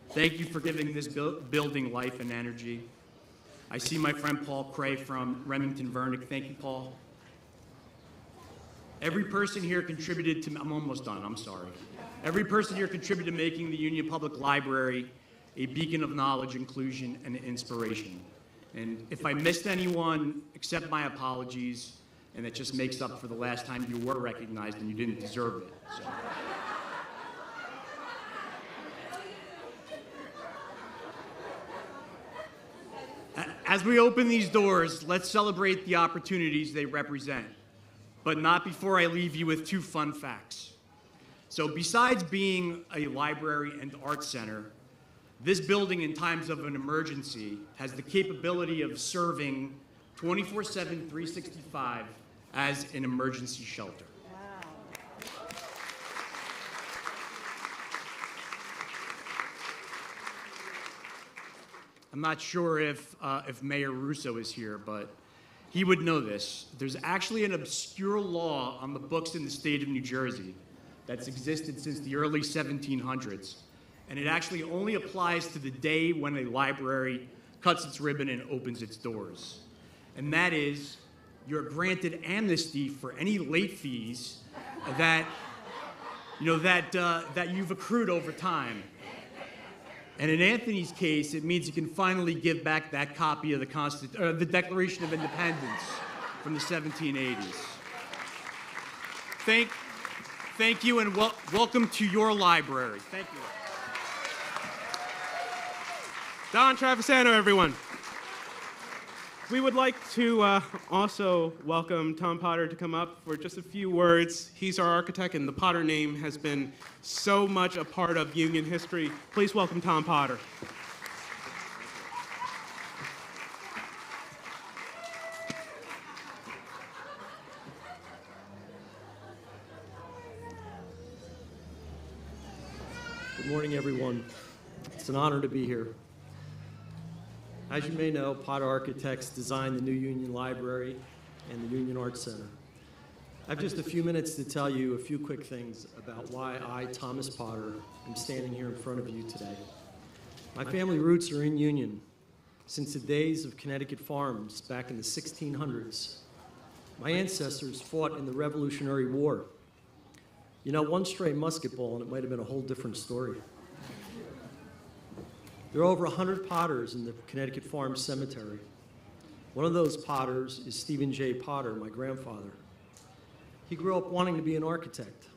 Speaker 16: thank you for giving this building life and energy. I see my friend Paul Cray from Remington Vernick. Thank you, Paul. Every person here contributed to, I'm almost done, I'm sorry. Every person here contributed to making the Union Public Library a beacon of knowledge, inclusion, and inspiration. And if I missed anyone, accept my apologies, and that just makes up for the last time you were recognized and you didn't deserve it. So. As we open these doors, let's celebrate the opportunities they represent, but not before I leave you with 2 fun facts. So besides being a library and art center, this building in times of an emergency has the capability of serving 24/7, 365 as an emergency shelter. I'm not sure if Mayor Russo is here, but he would know this. There's actually an obscure law on the books in the state of New Jersey that's existed since the early 1700s, and it actually only applies to the day when a library cuts its ribbon and opens its doors. And that is, you're granted amnesty for any late fees that you've accrued over time. And in Anthony's case, it means you can finally give back that copy of the Declaration of Independence from the 1780s. Thank you, and welcome to your library. Thank you.
Speaker 3: Don Travisano, everyone. We would like to also welcome Tom Potter to come up for just a few words. He's our architect, and the Potter name has been so much a part of Union history. Please welcome Tom Potter.
Speaker 17: Good morning, everyone. It's an honor to be here. As you may know, Potter Architects designed the new Union Library and the Union Arts Center. I have just a few minutes to tell you a few quick things about why I, Thomas Potter, am standing here in front of you today. My family roots are in Union. Since the days of Connecticut farms back in the 1600s, my ancestors fought in the Revolutionary War. You know, one stray musket ball and it might have been a whole different story. There are over 100 Potters in the Connecticut Farms Cemetery. One of those Potters is Stephen J. Potter, my grandfather. He grew up wanting to be an architect.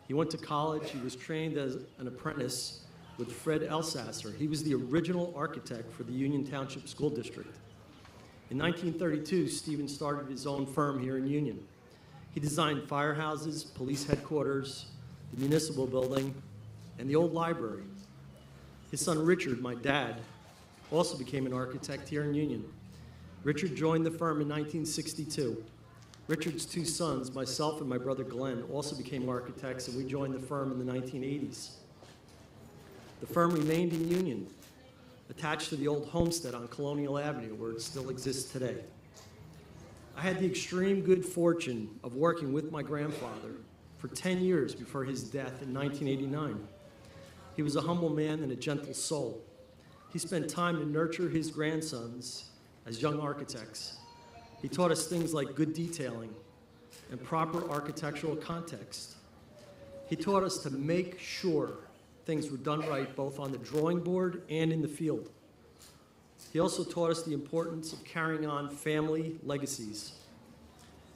Speaker 17: He went to college. He was trained as an apprentice with Fred Elsasser. He was the original architect for the Union Township School District. In 1932, Stephen started his own firm here in Union. He designed firehouses, police headquarters, the municipal building, and the old library. His son Richard, my dad, also became an architect here in Union. Richard joined the firm in 1962. Richard's 2 sons, myself and my brother Glenn, also became architects, and we joined the firm in the 1980s. The firm remained in Union, attached to the old homestead on Colonial Avenue, where it still exists today. I had the extreme good fortune of working with my grandfather for 10 years before his death in 1989. He was a humble man and a gentle soul. He spent time to nurture his grandsons as young architects. He taught us things like good detailing and proper architectural context. He taught us to make sure things were done right both on the drawing board and in the field. He also taught us the importance of carrying on family legacies.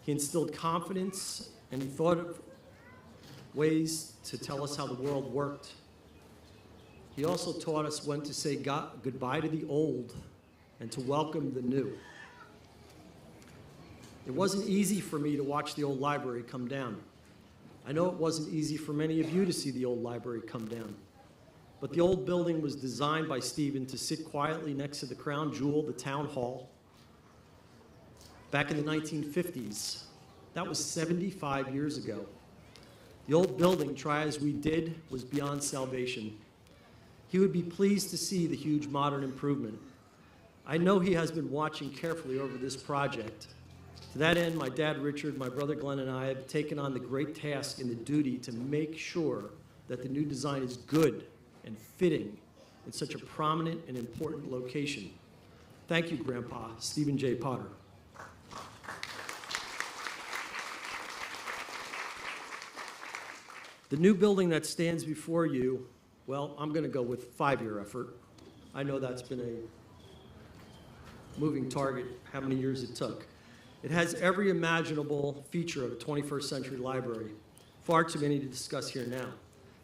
Speaker 17: He instilled confidence, and he thought of ways to tell us how the world worked. He also taught us when to say goodbye to the old and to welcome the new. It wasn't easy for me to watch the old library come down. I know it wasn't easy for many of you to see the old library come down. But the old building was designed by Stephen to sit quietly next to the crown jewel, the town hall. Back in the 1950s, that was 75 years ago. The old building, try as we did, was beyond salvation. He would be pleased to see the huge modern improvement. I know he has been watching carefully over this project. To that end, my dad Richard, my brother Glenn, and I have taken on the great task and the duty to make sure that the new design is good and fitting in such a prominent and important location. Thank you, Grandpa Stephen J. Potter. The new building that stands before you, well, I'm going to go with 5-year effort. I know that's been a moving target, how many years it took. It has every imaginable feature of a 21st century library, far too many to discuss here now.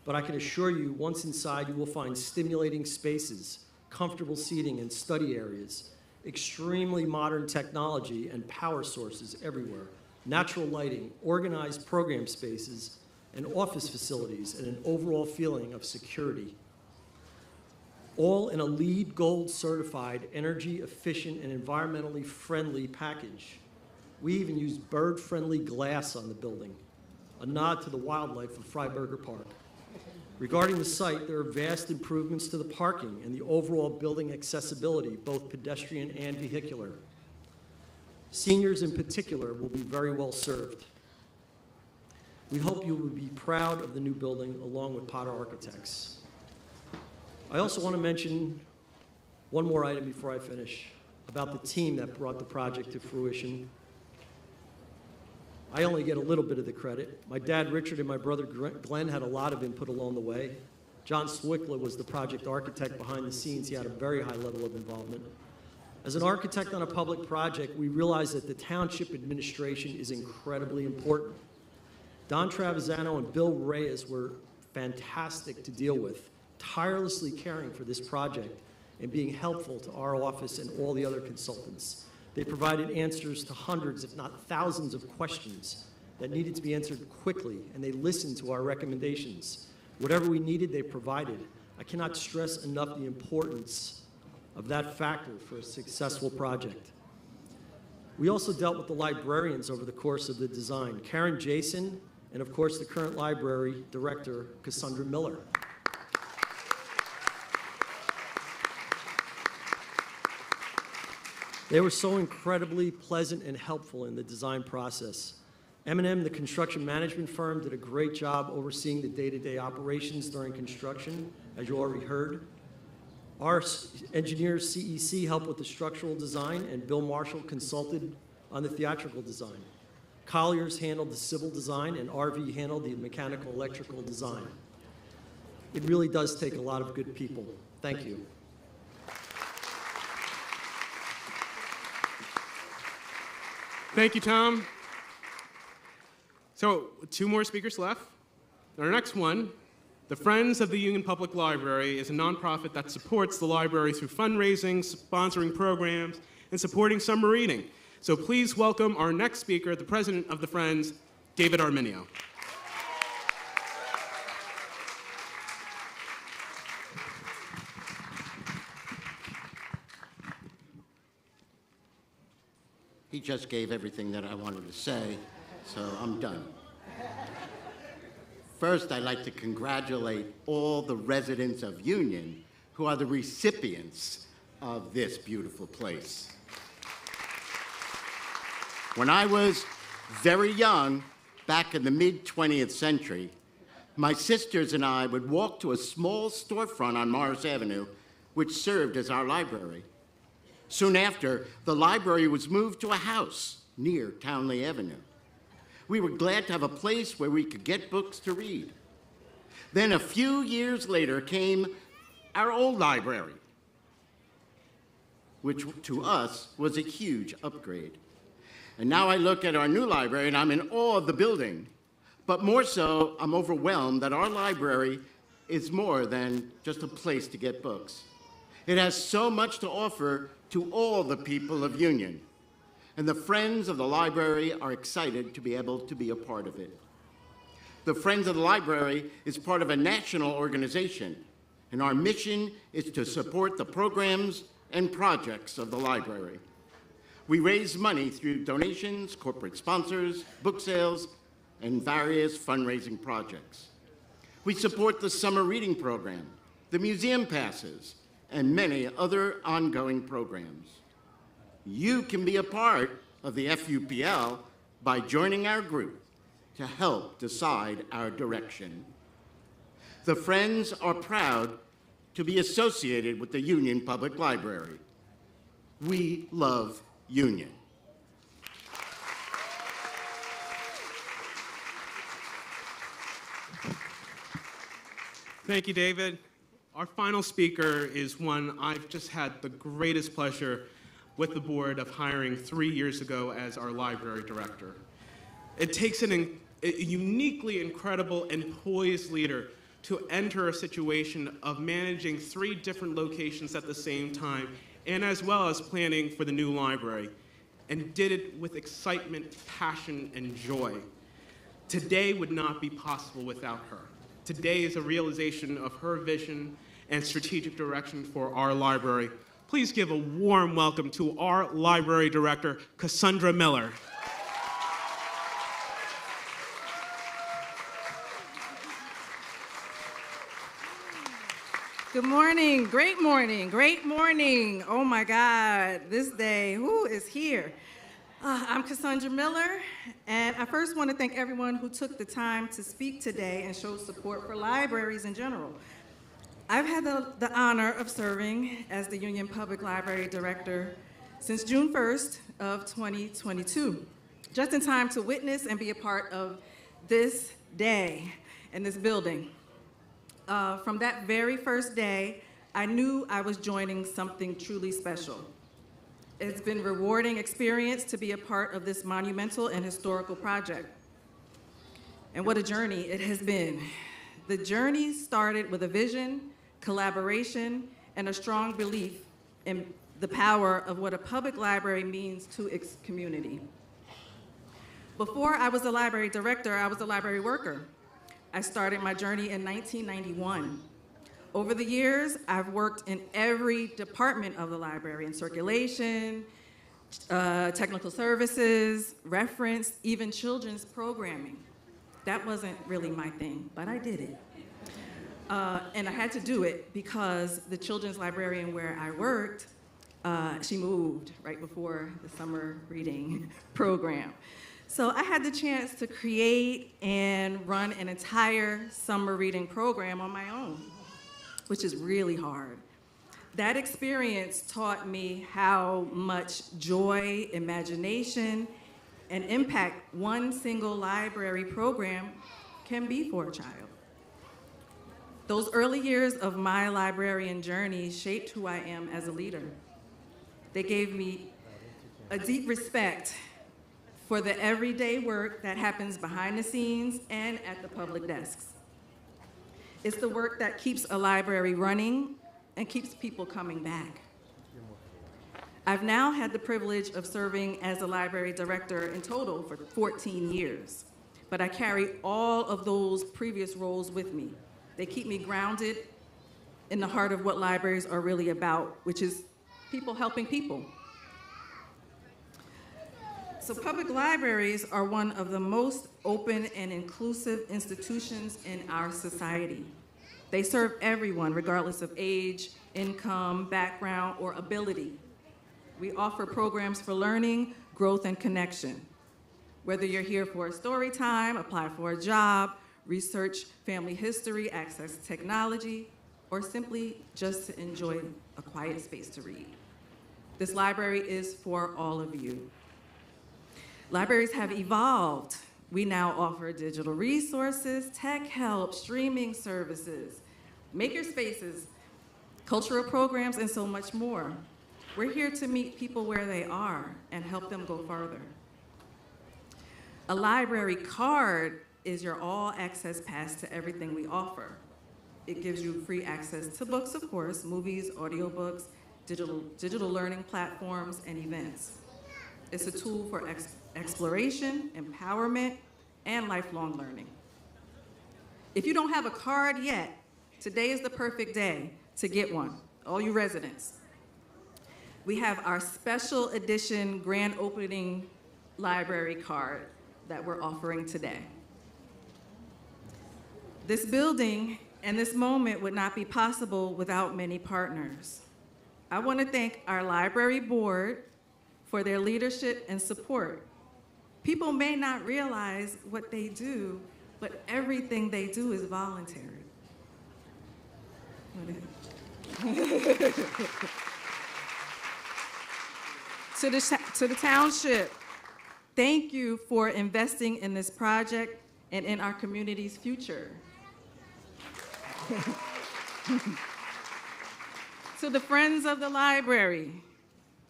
Speaker 17: But I can assure you, once inside, you will find stimulating spaces, comfortable seating and study areas, extremely modern technology and power sources everywhere, natural lighting, organized program spaces, and office facilities, and an overall feeling of security. All in a LEED Gold certified, energy efficient, and environmentally friendly package. We even used bird-friendly glass on the building, a nod to the wildlife of Freiberger Park. Regarding the site, there are vast improvements to the parking and the overall building accessibility, both pedestrian and vehicular. Seniors in particular will be very well served. We hope you will be proud of the new building along with Potter Architects. I also want to mention one more item before I finish about the team that brought the project to fruition. I only get a little bit of the credit. My dad, Richard, and my brother, Glenn, had a lot of input along the way. John Swickler was the project architect behind the scenes. He had a very high level of involvement. As an architect on a public project, we realize that the township administration is incredibly important. Don Travisano and Bill Reyes were fantastic to deal with, tirelessly caring for this project and being helpful to our office and all the other consultants. They provided answers to hundreds, if not thousands, of questions that needed to be answered quickly, and they listened to our recommendations. Whatever we needed, they provided. I cannot stress enough the importance of that factor for a successful project. We also dealt with the librarians over the course of the design, Karen Jason, and of course the current library director, Cassandra Miller. They were so incredibly pleasant and helpful in the design process. M&M, the construction management firm, did a great job overseeing the day-to-day operations during construction, as you already heard. Our engineers, CEC, helped with the structural design, and Bill Marshall consulted on the theatrical design. Colliers handled the civil design, and RV handled the mechanical electrical design. It really does take a lot of good people. Thank you.
Speaker 3: Thank you, Tom. So, 2 more speakers left. Our next one, the Friends of the Union Public Library, is a nonprofit that supports the library through fundraising, sponsoring programs, and supporting summer reading. So please welcome our next speaker, the president of the Friends, David Arminio.
Speaker 18: He just gave everything that I wanted to say, so I'm done. First, I'd like to congratulate all the residents of Union who are the recipients of this beautiful place. When I was very young, back in the mid-20th century, my sisters and I would walk to a small storefront on Morris Avenue which served as our library. Soon after, the library was moved to a house near Townley Avenue. We were glad to have a place where we could get books to read. Then a few years later came our old library, which to us was a huge upgrade. And now I look at our new library and I'm in awe of the building. But more so, I'm overwhelmed that our library is more than just a place to get books. It has so much to offer to all the people of Union. And the Friends of the Library are excited to be able to be a part of it. The Friends of the Library is part of a national organization, and our mission is to support the programs and projects of the library. We raise money through donations, corporate sponsors, book sales, and various fundraising projects. We support the summer reading program, the museum passes, and many other ongoing programs. You can be a part of the FUPL by joining our group to help decide our direction. The Friends are proud to be associated with the Union Public Library. We love Union.
Speaker 3: Thank you, David. Our final speaker is one I've just had the greatest pleasure with the board of hiring 3 years ago as our library director. It takes a uniquely incredible and poised leader to enter a situation of managing 3 different locations at the same time, and as well as planning for the new library, and did it with excitement, passion, and joy. Today would not be possible without her. Today is a realization of her vision and strategic direction for our library. Please give a warm welcome to our library director, Cassandra Miller.
Speaker 19: Good morning, great morning, great morning. Oh my God, this day, who is here? I'm Cassandra Miller, and I first want to thank everyone who took the time to speak today and show support for libraries in general. I've had the honor of serving as the Union Public Library Director since June 1st of 2022, just in time to witness and be a part of this day in this building. From that very first day, I knew I was joining something truly special. It's been a rewarding experience to be a part of this monumental and historical project. And what a journey it has been. The journey started with a vision, collaboration, and a strong belief in the power of what a public library means to its community. Before I was a library director, I was a library worker. I started my journey in 1991. Over the years, I've worked in every department of the library, in circulation, technical services, reference, even children's programming. That wasn't really my thing, but I did it. And I had to do it because the children's librarian where I worked, she moved right before the summer reading program. So I had the chance to create and run an entire summer reading program on my own, which is really hard. That experience taught me how much joy, imagination, and impact one single library program can be for a child. Those early years of my librarian journey shaped who I am as a leader. They gave me a deep respect for the everyday work that happens behind the scenes and at the public desks. It's the work that keeps a library running and keeps people coming back. I've now had the privilege of serving as a library director in total for 14 years, but I carry all of those previous roles with me. They keep me grounded in the heart of what libraries are really about, which is people helping people. So public libraries are one of the most open and inclusive institutions in our society. They serve everyone, regardless of age, income, background, or ability. We offer programs for learning, growth, and connection. Whether you're here for a story time, apply for a job, research family history, access technology, or simply just to enjoy a quiet space to read. This library is for all of you. Libraries have evolved. We now offer digital resources, tech help, streaming services, makerspaces, cultural programs, and so much more. We're here to meet people where they are and help them go further. A library card is your all-access pass to everything we offer. It gives you free access to books, of course, movies, audiobooks, digital learning platforms, and events. It's a tool for exploration, empowerment, and lifelong learning. If you don't have a card yet, today is the perfect day to get one, all you residents. We have our special edition grand opening library card that we're offering today. This building and this moment would not be possible without many partners. I want to thank our library board for their leadership and support. People may not realize what they do, but everything they do is voluntary. To the township, thank you for investing in this project and in our community's future. To the Friends of the Library,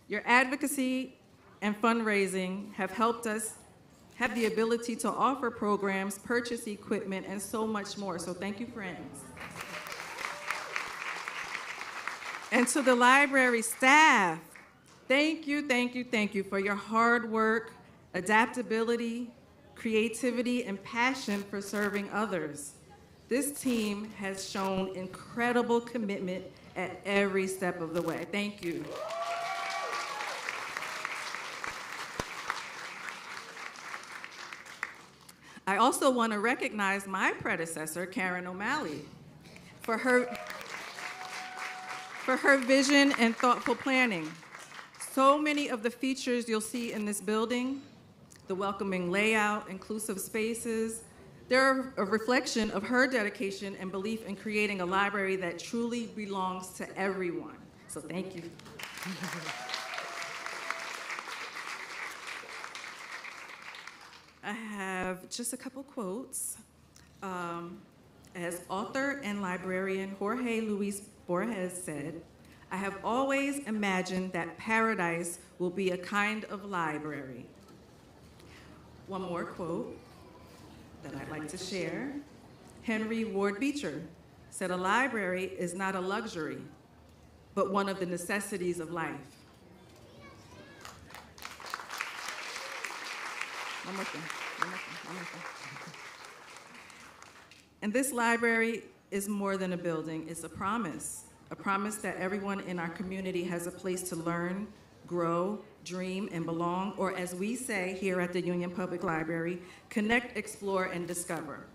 Speaker 19: your advocacy and fundraising have helped us have the ability to offer programs, purchase equipment, and so much more. So thank you, friends. And to the library staff, thank you for your hard work, adaptability, creativity, and passion for serving others. This team has shown incredible commitment at every step of the way. Thank you. I also want to recognize my predecessor, Karen O'Malley, for her vision and thoughtful planning. So many of the features you'll see in this building, the welcoming layout, inclusive spaces, they're a reflection of her dedication and belief in creating a library that truly belongs to everyone. So thank you. I have just a couple quotes. As author and librarian Jorge Luis Borges said, "I have always imagined that paradise will be a kind of library." One more quote that I'd like to share. Henry Ward Beecher said, "A library is not a luxury, but one of the necessities of life." One more thing. And this library is more than a building, it's a promise that everyone in our community has a place to learn, grow, dream, and belong, or as we say here at the Union Public Library, connect, explore, and discover.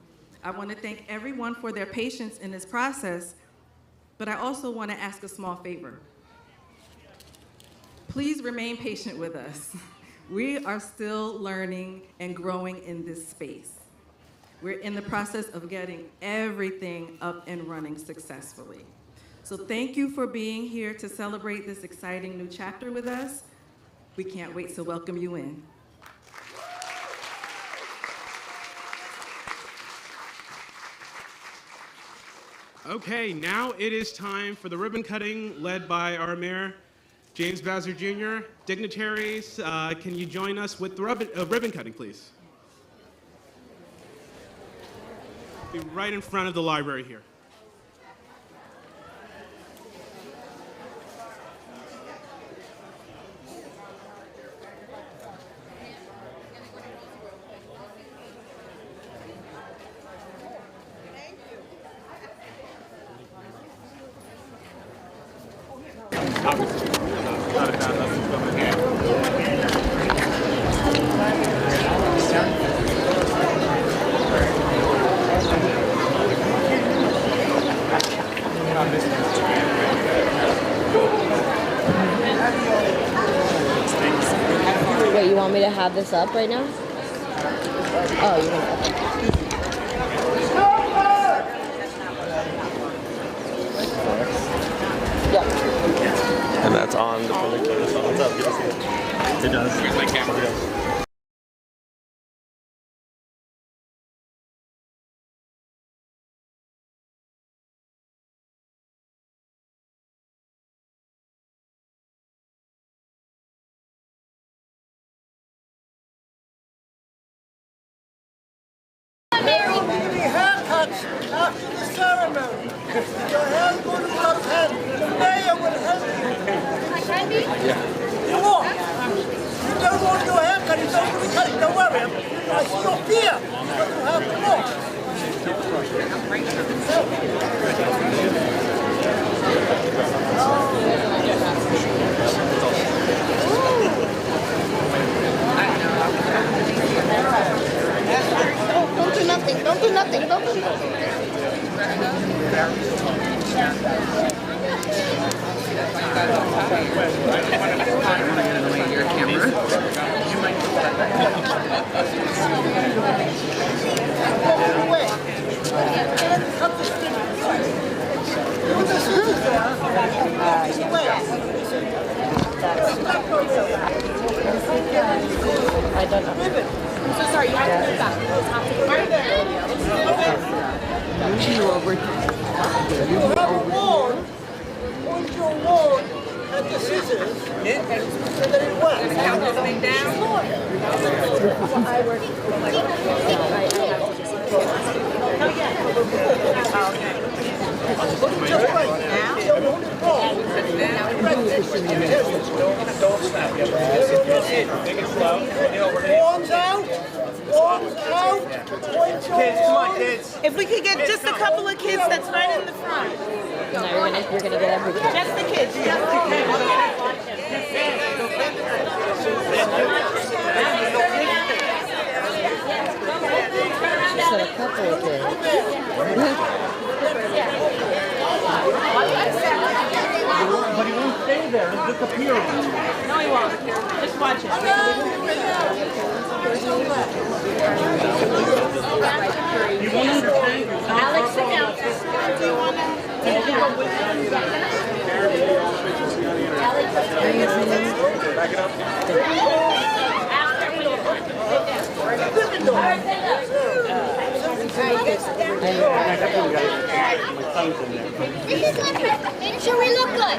Speaker 19: I want to thank everyone for their patience in this process, but I also want to ask a small favor. Please remain patient with us. We are still learning and growing in this space. We're in the process of getting everything up and running successfully. So thank you for being here to celebrate this exciting new chapter with us. We can't wait to welcome you in.
Speaker 3: Okay, now it is time for the ribbon cutting led by our mayor, James Bowser Jr. Dignitaries, can you join us with the ribbon cutting, please? Be right in front of the library here.
Speaker 20: Wait, you want me to have this up right now? Oh, you're gonna.
Speaker 21: Your hands go to the left hand. Mayor will help you. You walk. You don't want your haircut, you don't want to cut it. Don't worry. I see your fear. But you have to walk.
Speaker 20: Don't do nothing. Don't do nothing. Don't do nothing.
Speaker 21: I don't know. I'm so sorry, you have to move back. You over. You have a wand. Point your wand at the scissors, and then it works.
Speaker 4: Count this thing down.
Speaker 21: I work. Just right now. Don't hold it wrong. Don't snap your ass. Make it slow. Arms out. Arms out. Point your kids, come on, kids.
Speaker 11: If we could get just a couple of kids that's right in the front.
Speaker 20: No, you're gonna get everything.
Speaker 11: Just the kids, just the kids.
Speaker 20: She said a couple of kids.
Speaker 21: But he won't stay there. He'll disappear.
Speaker 11: No, he won't. Just watch it.
Speaker 21: You won't understand.
Speaker 11: Alex, sit down. Do you want to sit down?
Speaker 21: Back it up.
Speaker 20: Should we look good? I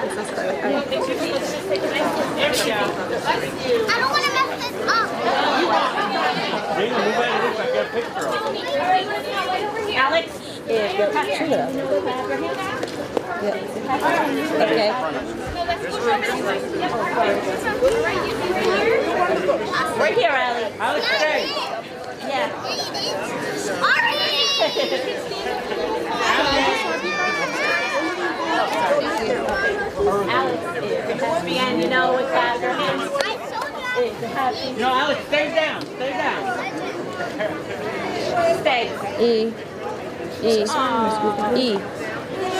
Speaker 20: don't want to mess this up.
Speaker 11: Alex,
Speaker 20: Yeah, shoot it up. Yeah. Okay.
Speaker 11: right here, Allie. Alex, stay. Yeah. Alex, and you know what's happening? No, Alex, stay down. Stay down. Stay.
Speaker 20: E.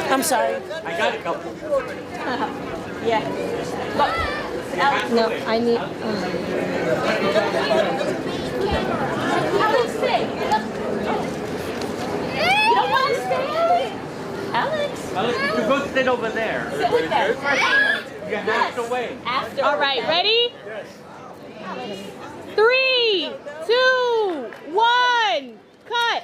Speaker 11: I'm sorry.
Speaker 21: I got a couple.
Speaker 11: Yeah.
Speaker 20: No, I need.
Speaker 11: Alex, stay. You don't want to stay, Alex?
Speaker 21: Alex, you can go sit over there.
Speaker 11: Sit with them.
Speaker 21: You have to wait.
Speaker 11: After.
Speaker 20: All right, ready?
Speaker 11: Yes.
Speaker 20: 3, 2, 1, cut.